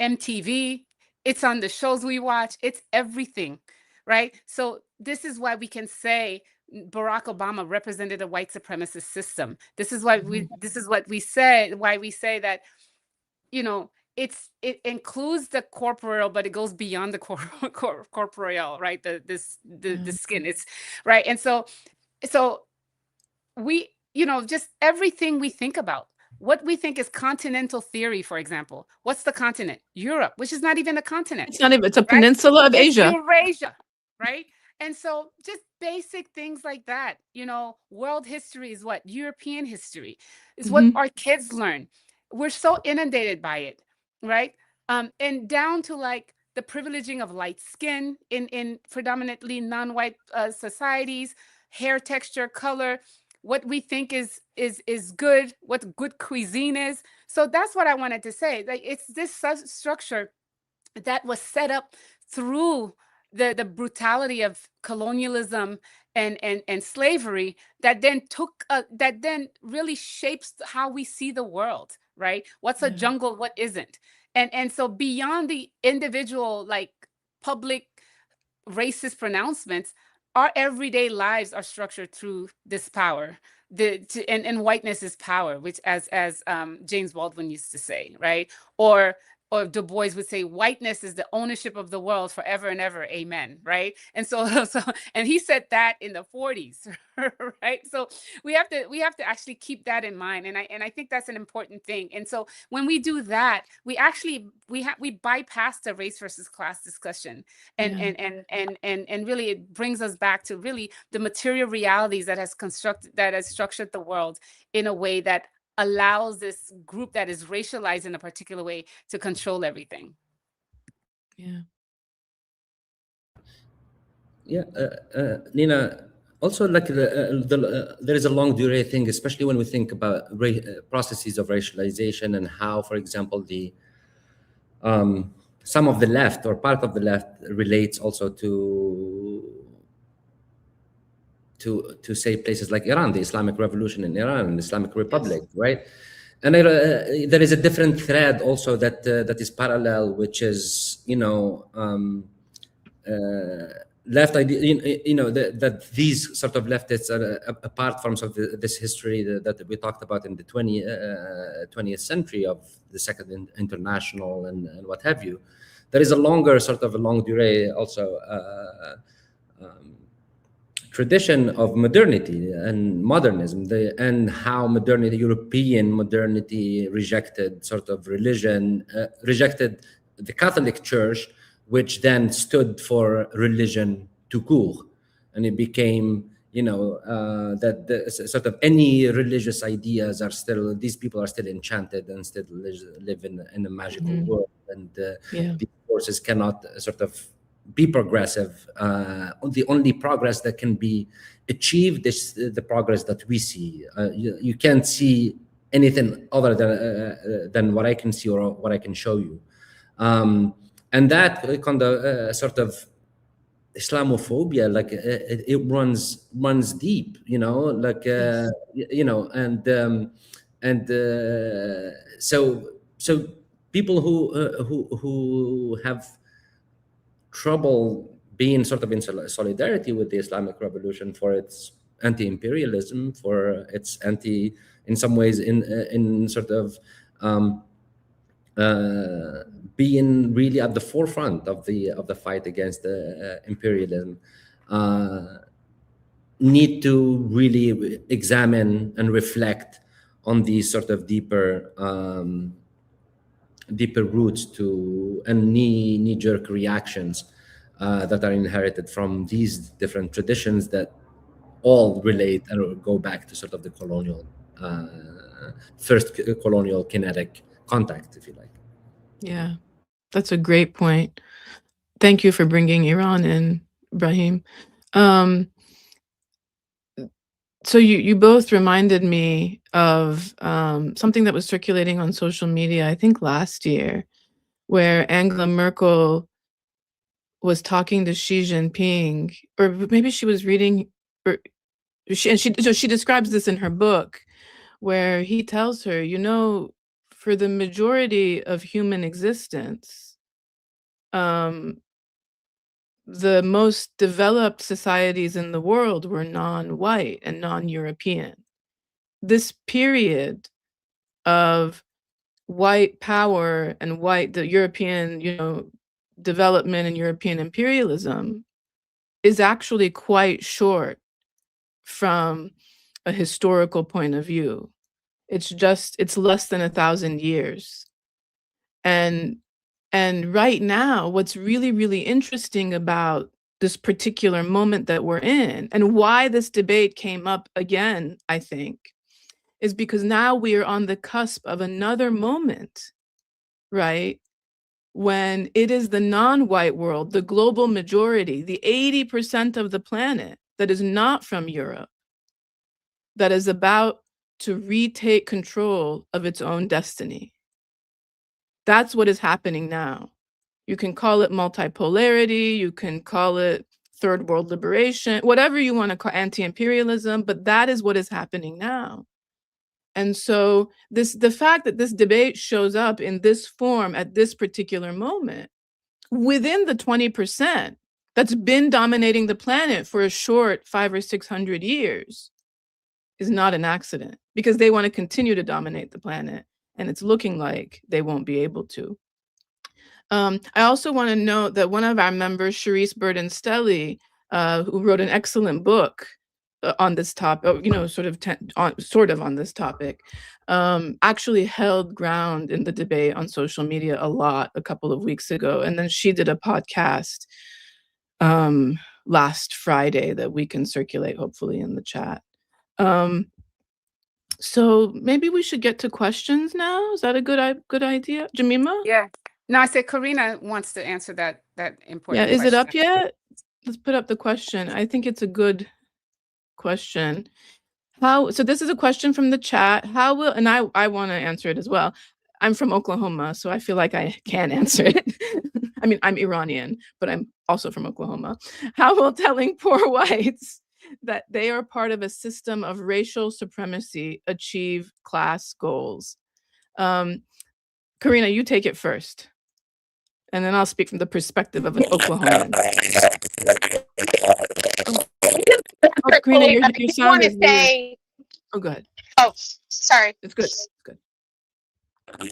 [SPEAKER 2] MTV, it's on the shows we watch, it's everything, right? So this is why we can say Barack Obama represented a white supremacist system. This is why why we say that, it includes the corporeal, but it goes beyond the corporeal, right? The skin, it's right. And so we, just everything we think about, what we think is continental theory, for example. What's the continent? Europe, which is not even a continent.
[SPEAKER 1] It's not even, it's a peninsula of Asia.
[SPEAKER 2] Eurasia, right? And so just basic things like that, world history is what? European history is what our kids learn. We're so inundated by it, right? And down to like the privileging of light skin in predominantly non-white societies, hair texture, color, what we think is good, what good cuisine is. So that's what I wanted to say. Like, it's this structure that was set up through the brutality of colonialism and slavery that then really shapes how we see the world, right? What's a jungle, what isn't? And so beyond the individual, like, public racist pronouncements, our everyday lives are structured through this power. And whiteness is power, which as James Baldwin used to say, right? Or Du Bois would say, whiteness is the ownership of the world forever and ever, amen, right? And so and he said that in the 40s, right? So we have to actually keep that in mind, and I think that's an important thing. And so when we do that, we actually we bypass the race versus class discussion, and really it brings us back to really the material realities that has structured the world in a way that allows this group that is racialized in a particular way to control everything.
[SPEAKER 1] Yeah.
[SPEAKER 3] Yeah, Nina, also like there is a long durée thing, especially when we think about processes of racialization and how, for example, the some of the left or part of the left relates also to say places like Iran, the Islamic Revolution in Iran, and the Islamic Republic, right? And there is a different thread also that that is parallel, which is left idea, that these sort of leftists are apart from sort of this history that we talked about in the 20th century of the Second International and what have you. There is a longer sort of a long durée also tradition of modernity and modernism, and how modernity, European modernity, rejected sort of religion, rejected the Catholic Church, which then stood for religion tout court, and it became, that the sort of any religious ideas are still, these people are still enchanted and still live in a magical world, and these forces cannot sort of be progressive. The only progress that can be achieved is the progress that we see. You can't see anything other than what I can see or what I can show you. And that kind of sort of Islamophobia, like it runs deep, like so people who have trouble being sort of in solidarity with the Islamic Revolution for its anti-imperialism, for its in some ways in sort of being really at the forefront of the fight against imperialism, need to really examine and reflect on these sort of deeper roots to and knee-jerk reactions that are inherited from these different traditions that all relate and go back to sort of the colonial first colonial kinetic contact, if you like.
[SPEAKER 1] Yeah, that's a great point. Thank you for bringing Iran in, Brahim. So you both reminded me of something that was circulating on social media, I think last year, where Angela Merkel was talking to Xi Jinping, or maybe she was reading, or she describes this in her book, where he tells her, for the majority of human existence, the most developed societies in the world were non-white and non-European. This period of white power and the European, development and European imperialism is actually quite short from a historical point of view. It's less than 1,000 years. And right now, what's really, really interesting about this particular moment that we're in, and why this debate came up again, I think, is because now we are on the cusp of another moment, right? When it is the non-white world, the global majority, the 80% of the planet that is not from Europe, that is about to retake control of its own destiny. That's what is happening now. You can call it multipolarity, you can call it third world liberation, whatever you want to call anti-imperialism, but that is what is happening now. And so the fact that this debate shows up in this form at this particular moment within the 20% that's been dominating the planet for a short 500 or 600 years is not an accident, because they want to continue to dominate the planet, and it's looking like they won't be able to. I also want to note that one of our members, Sharice Burden-Stelly, who wrote an excellent book on this topic, sort of on this topic, actually held ground in the debate on social media a lot a couple of weeks ago. And then she did a podcast last Friday that we can circulate, hopefully, in the chat. So maybe we should get to questions now. Is that a good idea, Jemima?
[SPEAKER 2] Yeah. No, I said Karina wants to answer that important
[SPEAKER 1] Yeah, is it up
[SPEAKER 2] question.
[SPEAKER 1] yet? Let's put up the question. I think it's a good question. So this is a question from the chat. How will, and I want to answer it as well. I'm from Oklahoma, so I feel like I can answer it. I mean, I'm Iranian, but I'm also from Oklahoma. How will telling poor whites that they are part of a system of racial supremacy achieve class goals? Karina, you take it first, and then I'll speak from the perspective of an Oklahoman. Oh, Karina, your sound is weird. Oh, go ahead.
[SPEAKER 4] Oh, sorry.
[SPEAKER 1] It's good. It's good.
[SPEAKER 4] Can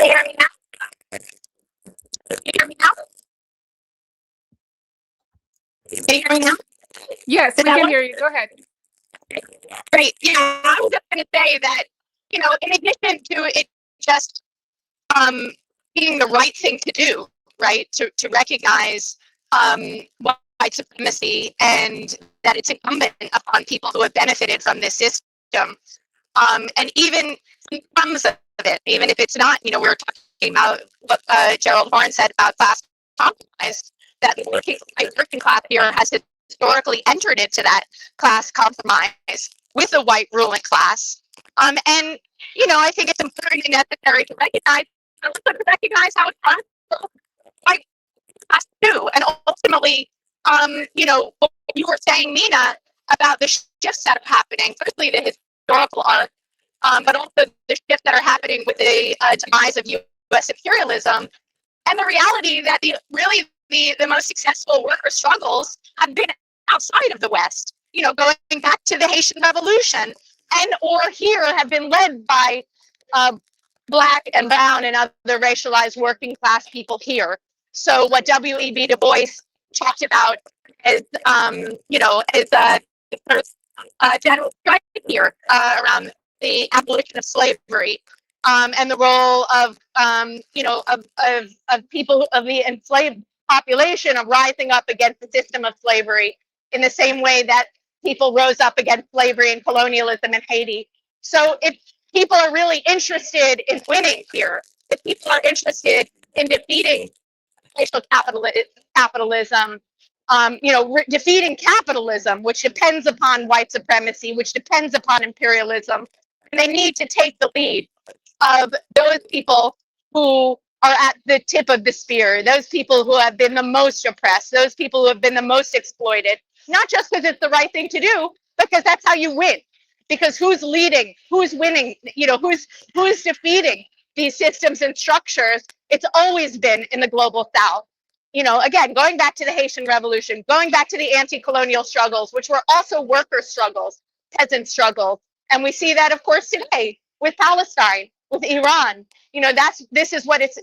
[SPEAKER 4] you hear me now? Can you hear me now? Can you hear me now?
[SPEAKER 2] Yes, we can hear you. Go ahead.
[SPEAKER 4] Great. Yeah, I was just going to say that, in addition to it just being the right thing to do, right, to recognize white supremacy and that it's incumbent upon people who have benefited from this system, and even crumbs of it, even if it's not, we were talking about what Gerald Horne said about class compromise, that the working class here has historically entered into that class compromise with a white ruling class. And, I think it's important and necessary to recognize how it's possible white class too. And ultimately, what you were saying, Nina, about the shifts that are happening, firstly, the historical arc, but also the shifts that are happening with the demise of U.S. imperialism, and the reality that the most successful worker struggles have been outside of the West, going back to the Haitian Revolution, and or here have been led by Black and brown and other racialized working class people here. So what W.E.B. Du Bois talked about is, the first general strike here around the abolition of slavery, and the role of people of the enslaved population of rising up against the system of slavery in the same way that people rose up against slavery and colonialism in Haiti. So if people are really interested in winning here, if people are interested in defeating racial capitalism, defeating capitalism, which depends upon white supremacy, which depends upon imperialism, and they need to take the lead of those people who are at the tip of the spear, those people who have been the most oppressed, those people who have been the most exploited, not just because it's the right thing to do, because that's how you win. Because who's leading, who's winning, who's defeating these systems and structures? It's always been in the global South. Again, going back to the Haitian Revolution, going back to the anti-colonial struggles, which were also worker struggles, peasant struggles. And we see that, of course, today with Palestine, with Iran. This is what it's,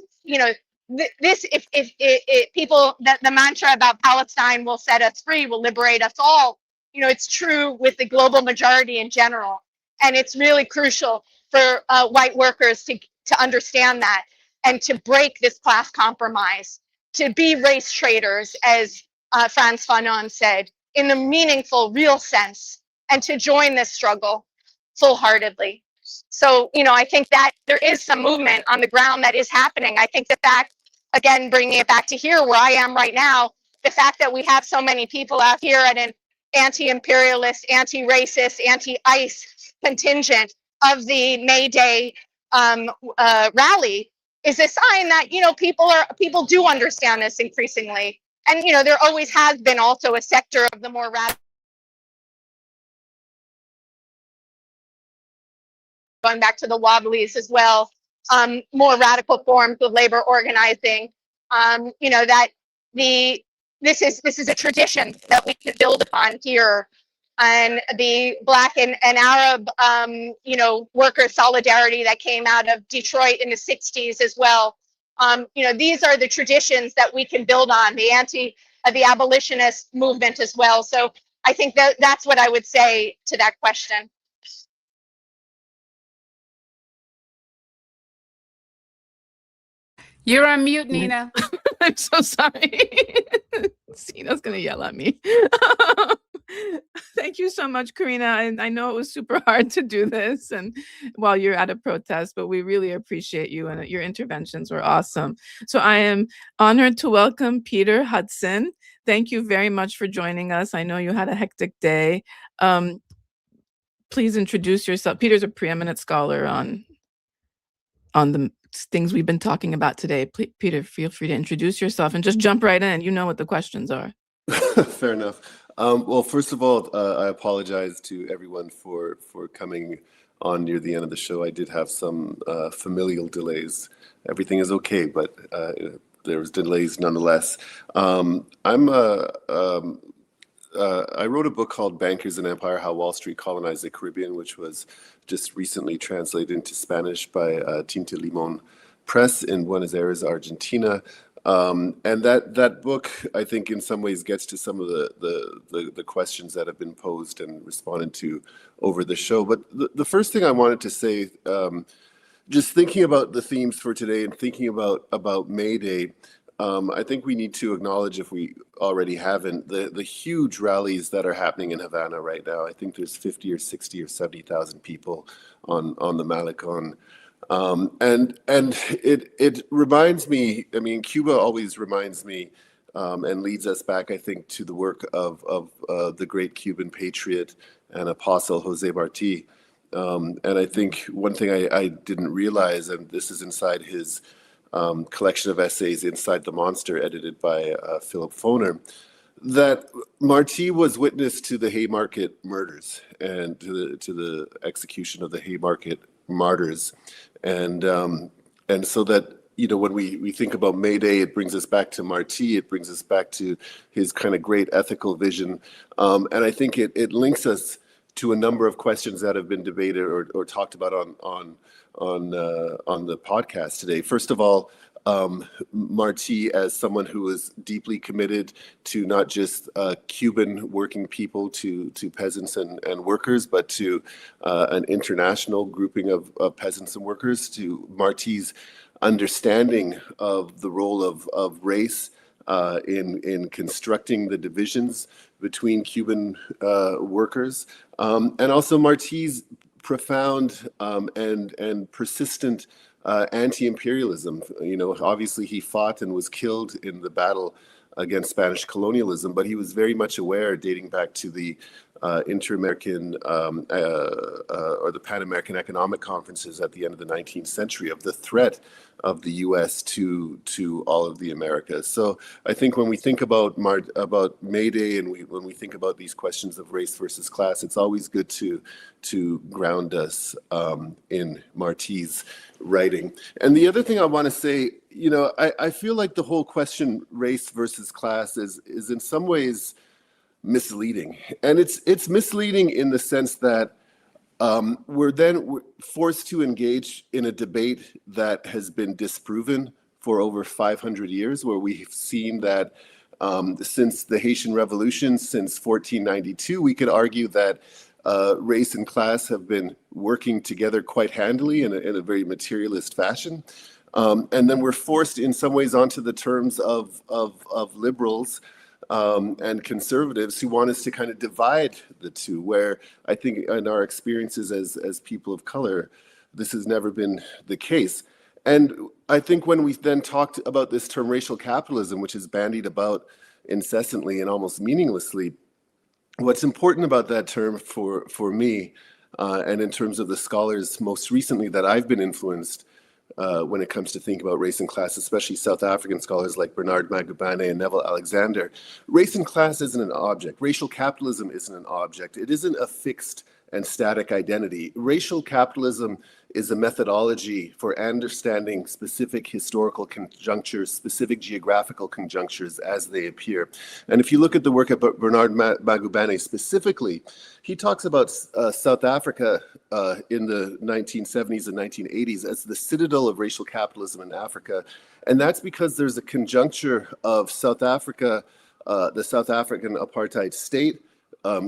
[SPEAKER 4] if people, that the mantra about Palestine will set us free, will liberate us all, it's true with the global majority in general. And it's really crucial for white workers to understand that and to break this class compromise, to be race traders, as Frantz Fanon said, in the meaningful, real sense, and to join this struggle full-heartedly. So, I think that there is some movement on the ground that is happening. I think the fact, again, bringing it back to here where I am right now, the fact that we have so many people out here at an anti-imperialist, anti-racist, anti-ICE contingent of the May Day rally is a sign that, people do understand this increasingly. And, there always has been also a sector of the more radical, going back to the Wobblies as well, more radical forms of labor organizing. That this is a tradition that we can build upon here. And the Black and Arab, worker solidarity that came out of Detroit in the 60s as well. These are the traditions that we can build on, the abolitionist movement as well. So I think that's what I would say to that question.
[SPEAKER 2] You're on mute, Nina.
[SPEAKER 1] I'm so sorry. Sina's gonna yell at me. Thank you so much, Karina. I know it was super hard to do this and while you're at a protest, but we really appreciate you and your interventions were awesome. So I am honored to welcome Peter Hudson. Thank you very much for joining us. I know you had a hectic day. Please introduce yourself. Peter's a preeminent scholar on the things we've been talking about today. Peter, feel free to introduce yourself and just jump right in. You know what the questions are.
[SPEAKER 7] Fair enough. Well, first of all, I apologize to everyone for coming on near the end of the show. I did have some familial delays. Everything is okay, but there was delays nonetheless. I wrote a book called Bankers and Empire, How Wall Street Colonized the Caribbean, which was just recently translated into Spanish by Tinta Limon Press in Buenos Aires, Argentina. And that book, I think, in some ways gets to some of the questions that have been posed and responded to over the show. But the first thing I wanted to say, just thinking about the themes for today and thinking about May Day, I think we need to acknowledge, if we already haven't, the huge rallies that are happening in Havana right now. I think there's 50 or 60 or 70,000 people on the Malecon. And it reminds me, I mean, Cuba always reminds me and leads us back, I think, to the work of the great Cuban patriot and apostle Jose Marti. And I think one thing I didn't realize, and this is inside his collection of essays, Inside the Monster, edited by Philip Foner, that Marti was witness to the Haymarket murders and to the execution of the Haymarket martyrs. And so that, when we think about May Day, it brings us back to Marti, it brings us back to his kind of great ethical vision. And I think it links us to a number of questions that have been debated or talked about on the podcast today. First of all, Marti as someone who was deeply committed to not just Cuban working people, to peasants and workers, but to an international grouping of peasants and workers, to Marti's understanding of the role of race in constructing the divisions between Cuban workers, and also Marti's profound and persistent anti-imperialism. Obviously he fought and was killed in the battle against Spanish colonialism, but he was very much aware, dating back to the Inter-American or the Pan-American economic conferences at the end of the 19th century, of the threat of the U.S. to all of the Americas. So I think when we think about May Day and when we think about these questions of race versus class, it's always good to ground us in Marti's writing. And the other thing I want to say, I feel like the whole question race versus class is in some ways misleading, and it's misleading in the sense that we're forced to engage in a debate that has been disproven for over 500 years, where we've seen that since the Haitian Revolution, since 1492, we could argue that race and class have been working together quite handily in a very materialist fashion. And then we're forced in some ways onto the terms of liberals and conservatives who want us to kind of divide the two, where I think in our experiences as people of color, this has never been the case. And I think when we then talked about this term racial capitalism, which is bandied about incessantly and almost meaninglessly, what's important about that term for me, and in terms of the scholars most recently that I've been influenced when it comes to thinking about race and class, especially South African scholars like Bernard Magubane and Neville Alexander, race and class isn't an object. Racial capitalism isn't an object. It isn't a fixed and static identity. Racial capitalism is a methodology for understanding specific historical conjunctures, specific geographical conjunctures as they appear. And if you look at the work of Bernard Magubane specifically, he talks about South Africa in the 1970s and 1980s as the citadel of racial capitalism in Africa. And that's because there's a conjuncture of South Africa, the South African apartheid state,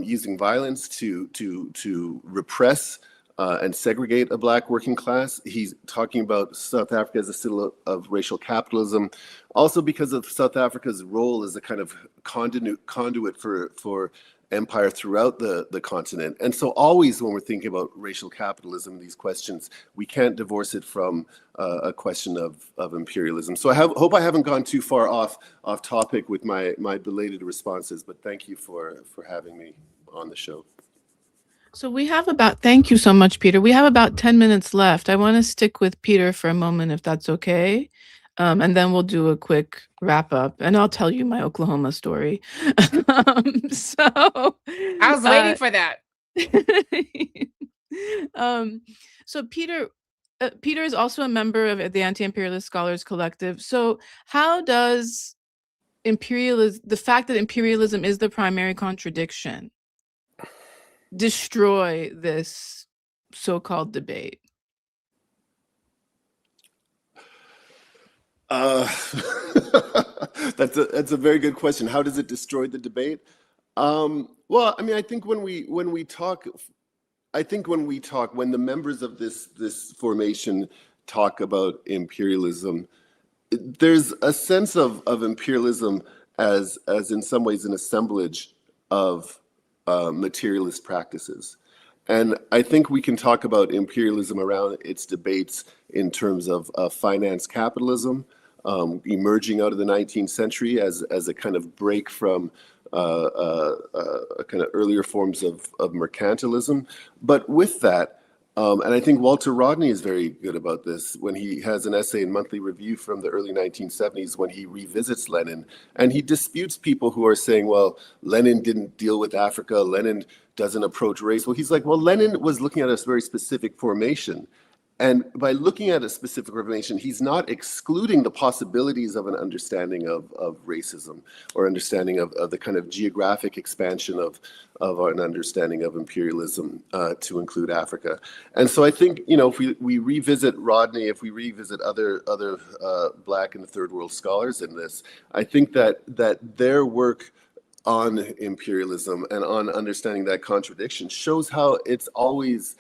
[SPEAKER 7] using violence to repress and segregate a Black working class. He's talking about South Africa as a citadel of racial capitalism, also because of South Africa's role as a kind of conduit for empire throughout the continent. And so always when we're thinking about racial capitalism, these questions, we can't divorce it from a question of imperialism. So I hope I haven't gone too far off topic with my belated responses, but thank you for having me on the show.
[SPEAKER 1] So we have thank you so much, Peter. We have about 10 minutes left. I want to stick with Peter for a moment, if that's okay. And then we'll do a quick wrap up and I'll tell you my Oklahoma story. So
[SPEAKER 2] I was waiting for that.
[SPEAKER 1] So Peter is also a member of the Anti-Imperialist Scholars Collective. So how does the fact that imperialism is the primary contradiction, destroy this so-called debate?
[SPEAKER 7] That's a very good question. How does it destroy the debate? Well, I mean, I think when the members of this formation talk about imperialism, there's a sense of imperialism as in some ways an assemblage of materialist practices. And I think we can talk about imperialism around its debates in terms of finance capitalism, emerging out of the 19th century as a kind of break from kind of earlier forms of mercantilism. But with that, and I think Walter Rodney is very good about this when he has an essay in Monthly Review from the early 1970s when he revisits Lenin, and he disputes people who are saying, well, Lenin didn't deal with Africa, Lenin doesn't approach race. Well, he's like, well, Lenin was looking at a very specific formation. And by looking at a specific formation, he's not excluding the possibilities of an understanding of racism or understanding of the kind of geographic expansion of an understanding of imperialism to include Africa. And so I think, you know, if we revisit Rodney, if we revisit other Black and Third World scholars in this, I think that their work on imperialism and on understanding that contradiction shows how it's always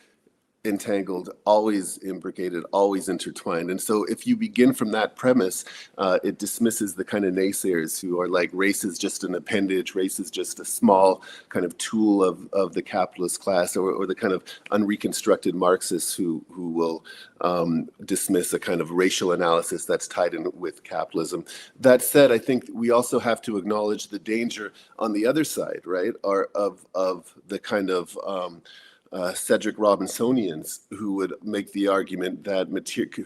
[SPEAKER 7] entangled, always imbricated, always intertwined. And so if you begin from that premise, it dismisses the kind of naysayers who are like, race is just an appendage, race is just a small kind of tool of the capitalist class, or the kind of unreconstructed Marxists who will dismiss a kind of racial analysis that's tied in with capitalism. That said, I think we also have to acknowledge the danger on the other side, right, of the kind of Cedric Robinsonians who would make the argument that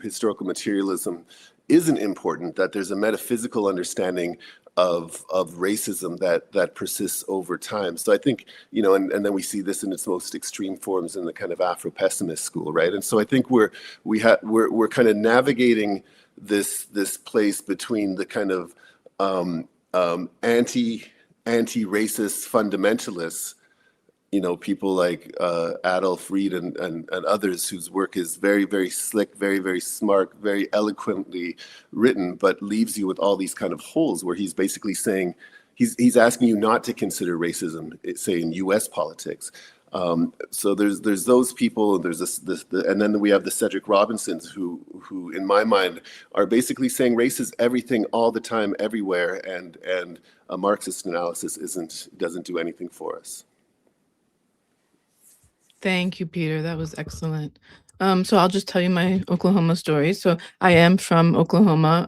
[SPEAKER 7] historical materialism isn't important, that there's a metaphysical understanding of racism that persists over time. So I think, you know, and then we see this in its most extreme forms in the kind of Afro-pessimist school, right? And so I think we're kind of navigating this place between the kind of anti-racist fundamentalists, you know, people like Adolf Reed and others whose work is very, very slick, very, very smart, very eloquently written, but leaves you with all these kind of holes where he's basically saying, he's asking you not to consider racism, say in US politics. So there's those people, and there's and then we have the Cedric Robinsons who in my mind are basically saying race is everything all the time, everywhere, and a Marxist analysis doesn't do anything for us.
[SPEAKER 1] Thank you, Peter. That was excellent. So I'll just tell you my Oklahoma story. So I am from Oklahoma,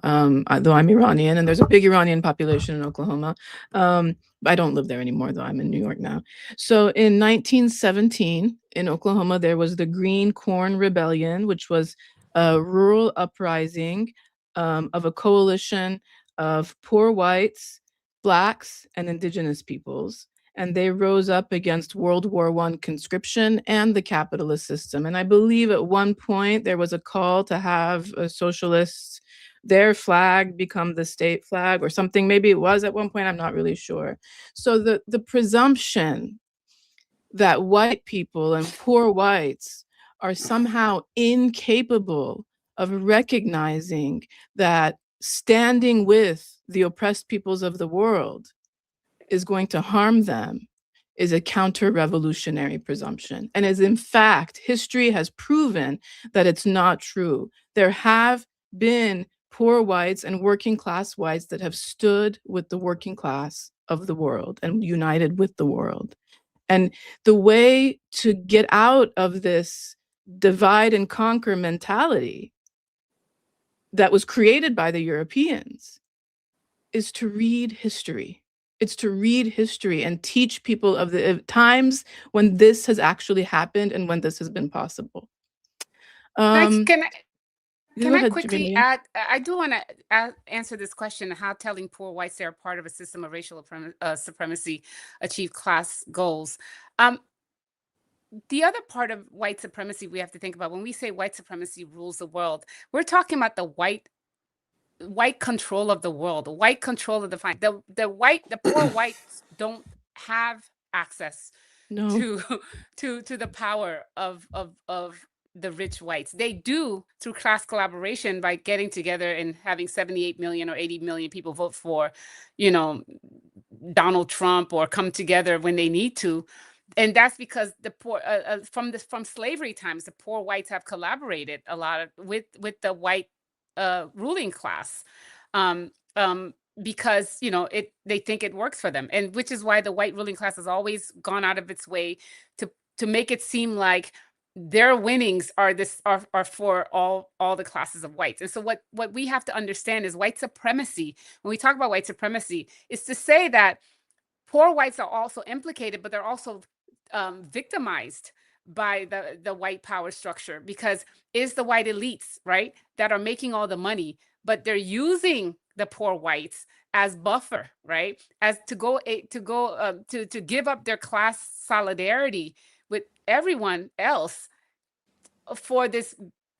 [SPEAKER 1] though I'm Iranian, and there's a big Iranian population in Oklahoma. I don't live there anymore, though. I'm in New York now. So in 1917, in Oklahoma, there was the Green Corn Rebellion, which was a rural uprising of a coalition of poor whites, Blacks, and indigenous peoples. and they rose up against World War I conscription and the capitalist system. And I believe at one point there was a call to have socialists, their flag become the state flag or something. Maybe it was at one point, I'm not really sure. So the presumption that white people and poor whites are somehow incapable of recognizing that standing with the oppressed peoples of the world is going to harm them is a counter-revolutionary presumption. And as in fact, history has proven that it's not true. There have been poor whites and working class whites that have stood with the working class of the world and united with the world. And the way to get out of this divide and conquer mentality that was created by the Europeans is to read history. It's to read history and teach people of the times when this has actually happened and when this has been possible.
[SPEAKER 2] Can
[SPEAKER 1] Go
[SPEAKER 2] I
[SPEAKER 1] ahead,
[SPEAKER 2] quickly
[SPEAKER 1] Jamini.
[SPEAKER 2] add? I do want to answer this question: how telling poor whites they're part of a system of racial supremacy achieve class goals. The other part of white supremacy we have to think about when we say white supremacy rules the world, we're talking about the white control of the world, white control of the the poor whites don't have access
[SPEAKER 1] No.
[SPEAKER 2] to the power of the rich whites. They do through class collaboration by getting together and having 78 million or 80 million people vote for, Donald Trump or come together when they need to. And that's because the poor from slavery times, the poor whites have collaborated a lot with the white ruling class, because they think it works for them, and which is why the white ruling class has always gone out of its way to make it seem like their winnings are for all the classes of whites. And so what we have to understand is white supremacy. When we talk about white supremacy, is to say that poor whites are also implicated, but they're also victimized by the white power structure, because it's the white elites, right, that are making all the money, but they're using the poor whites as buffer, right, as to give up their class solidarity with everyone else for this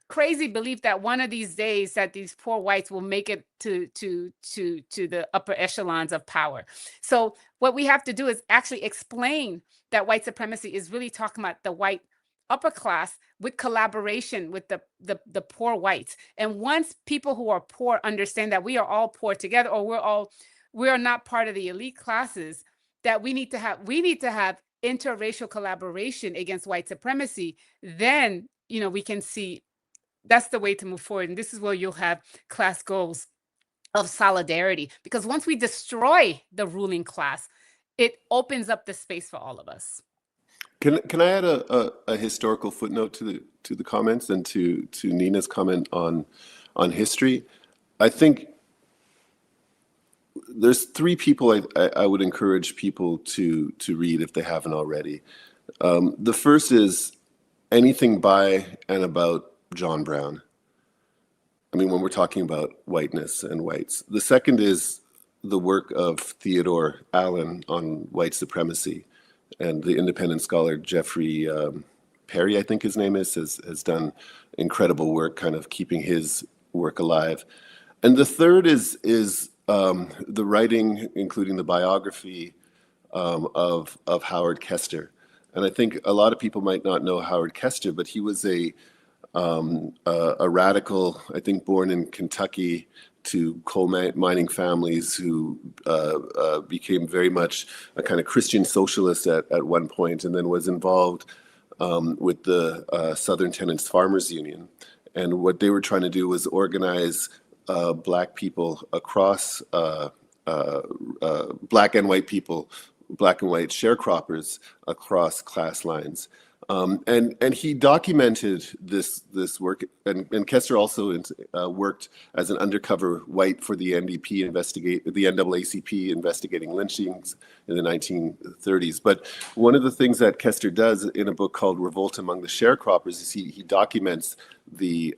[SPEAKER 2] crazy belief that one of these days that these poor whites will make it to the upper echelons of power. So what we have to do is actually explain that white supremacy is really talking about the white upper class with collaboration with the poor whites. And once people who are poor understand that we are all poor together, or we are not part of the elite classes, that we need to have interracial collaboration against white supremacy, then we can see that's the way to move forward. And this is where you'll have class goals of solidarity, because once we destroy the ruling class, it opens up the space for all of us.
[SPEAKER 7] Can I add a historical footnote to the comments and to Nina's comment on history? I think there's three people I would encourage people to read if they haven't already. The first is anything by and about John Brown. I mean, when we're talking about whiteness and whites. The second is the work of Theodore Allen on white supremacy, and the independent scholar Jeffrey Perry, I think his name is, has done incredible work kind of keeping his work alive. And the third is the writing, including the biography of Howard Kester. And I think a lot of people might not know Howard Kester, but he was a radical, I think, born in Kentucky to coal mining families who became very much a kind of Christian socialist at one point, and then was involved with the Southern Tenants Farmers Union. And what they were trying to do was organize Black people across, Black and white people, Black and white sharecroppers across class lines. And he documented this work, and Kester also worked as an undercover white for the NAACP investigating lynchings in the 1930s. But one of the things that Kester does in a book called Revolt Among the Sharecroppers is he documents the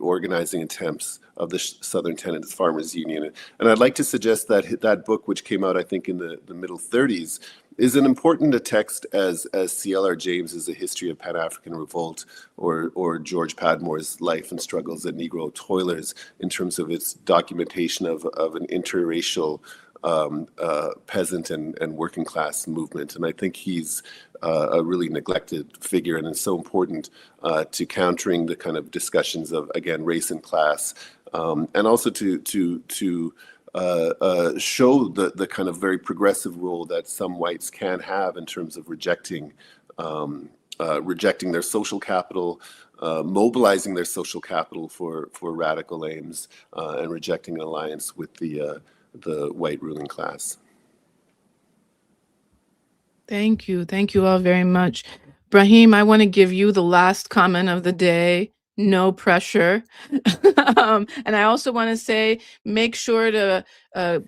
[SPEAKER 7] organizing attempts of the Southern Tenants Farmers Union. And I'd like to suggest that that book, which came out, I think, in the middle 30s, is an important a text as C.L.R. James's A History of Pan-African Revolt, or George Padmore's Life and Struggles of Negro Toilers, in terms of its documentation of an interracial peasant and working class movement. And I think he's a really neglected figure, and it's so important to countering the kind of discussions of, again, race and class, and also to show the kind of very progressive role that some whites can have in terms of rejecting their social capital, mobilizing their social capital for radical aims, and rejecting an alliance with the white ruling class.
[SPEAKER 1] Thank you. Thank you all very much. Brahim, I want to give you the last comment of the day. No pressure. And I also want to say, make sure to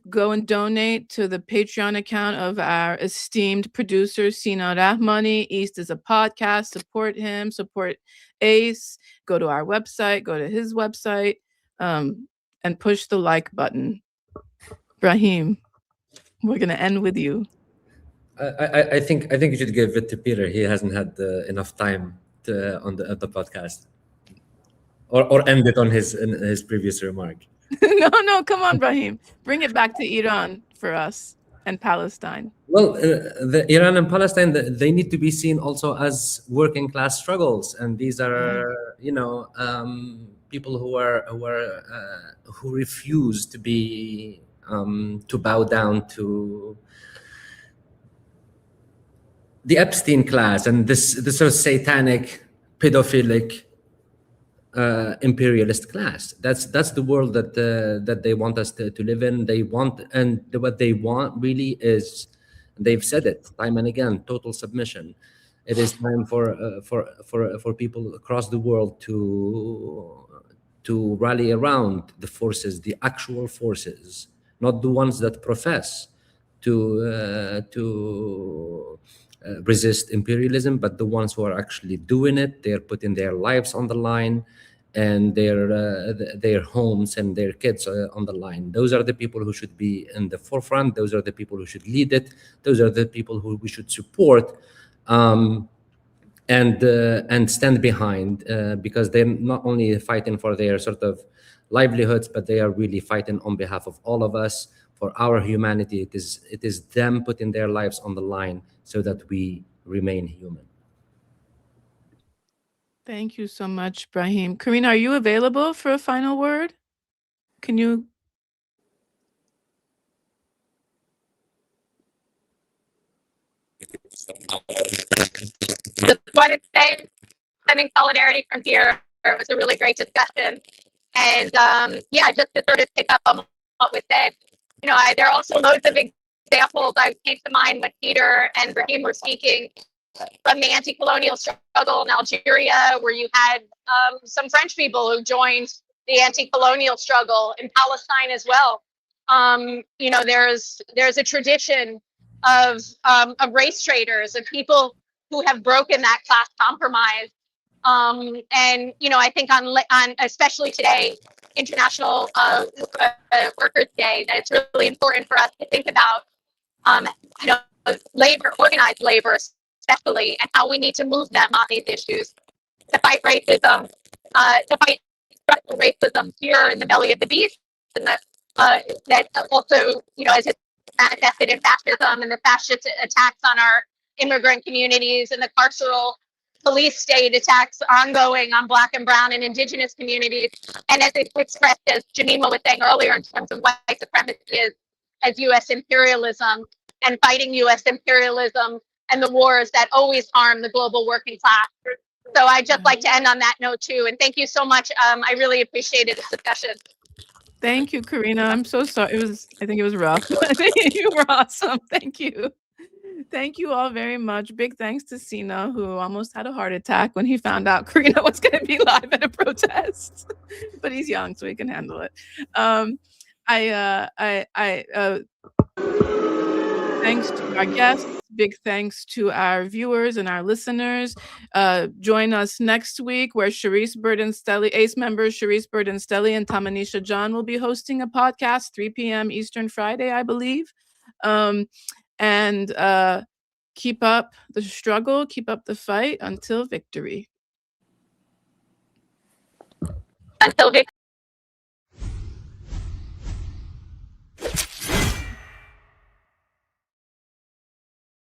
[SPEAKER 1] go and donate to the Patreon account of our esteemed producer, Sina Rahmani. East is a podcast. Support him, support Ace. Go to our website, go to his website, and push the like button. Brahim, we're going to end with you.
[SPEAKER 3] I think you should give it to Peter. He hasn't had enough time on the podcast, or end it on his previous remark.
[SPEAKER 1] No, come on, Brahim. Bring it back to Iran for us and Palestine.
[SPEAKER 3] Well, the Iran and Palestine, they need to be seen also as working class struggles, and these are people who refuse to be to bow down to the Epstein class and this sort of satanic, pedophilic, imperialist class. That's the world that they want us to live in. What they want really is, they've said it time and again, total submission. It is time for people across the world to rally around the forces, the actual forces, not the ones that profess to resist imperialism, but the ones who are actually doing it. They're putting their lives on the line, and their homes and their kids on the line. Those are the people who should be in the forefront. Those are the people who should lead it. Those are the people who we should support and stand behind, because they're not only fighting for their sort of livelihoods, but they are really fighting on behalf of all of us, for our humanity. It is them putting their lives on the line so that we remain human.
[SPEAKER 1] Thank you so much, Brahim. Karina, are you available for a final word? Can you?
[SPEAKER 4] Just wanted to say, sending solidarity from here. It was a really great discussion. And yeah, just to sort of pick up on what was said, there are also loads of examples I came to mind when Peter and Brahim were speaking, from the anti-colonial struggle in Algeria, where you had some French people who joined the anti-colonial struggle in Palestine as well. There's a tradition of race traders, of people who have broken that class compromise. And I think on especially today, International Workers' Day, that it's really important for us to think about labor, organized labor especially, and how we need to move them on these issues to fight racism, to fight structural racism here in the belly of the beast, and that also, as it's manifested in fascism and the fascist attacks on our immigrant communities, and the carceral police state attacks ongoing on Black and Brown and Indigenous communities, and as it's expressed, as Jemima was saying earlier, in terms of white supremacy as U.S. imperialism, and fighting U.S. imperialism and the wars that always harm the global working class. So I'd just like to end on that note too. And thank you so much. I really appreciated this discussion.
[SPEAKER 1] Thank you, Karina. I'm so sorry. I think it was rough. You were awesome. Thank you. Thank you all very much. Big thanks to Sina, who almost had a heart attack when he found out Karina was going to be live at a protest. But he's young, so he can handle it. Thanks to our guests. Big thanks to our viewers and our listeners. Join us next week, where Sharice Burden-Stelly, ACE members Sharice Burden-Stelly and Tamanisha John will be hosting a podcast, 3 p.m. Eastern Friday, I believe. keep up the struggle, keep up the fight until victory.
[SPEAKER 4] Until victory.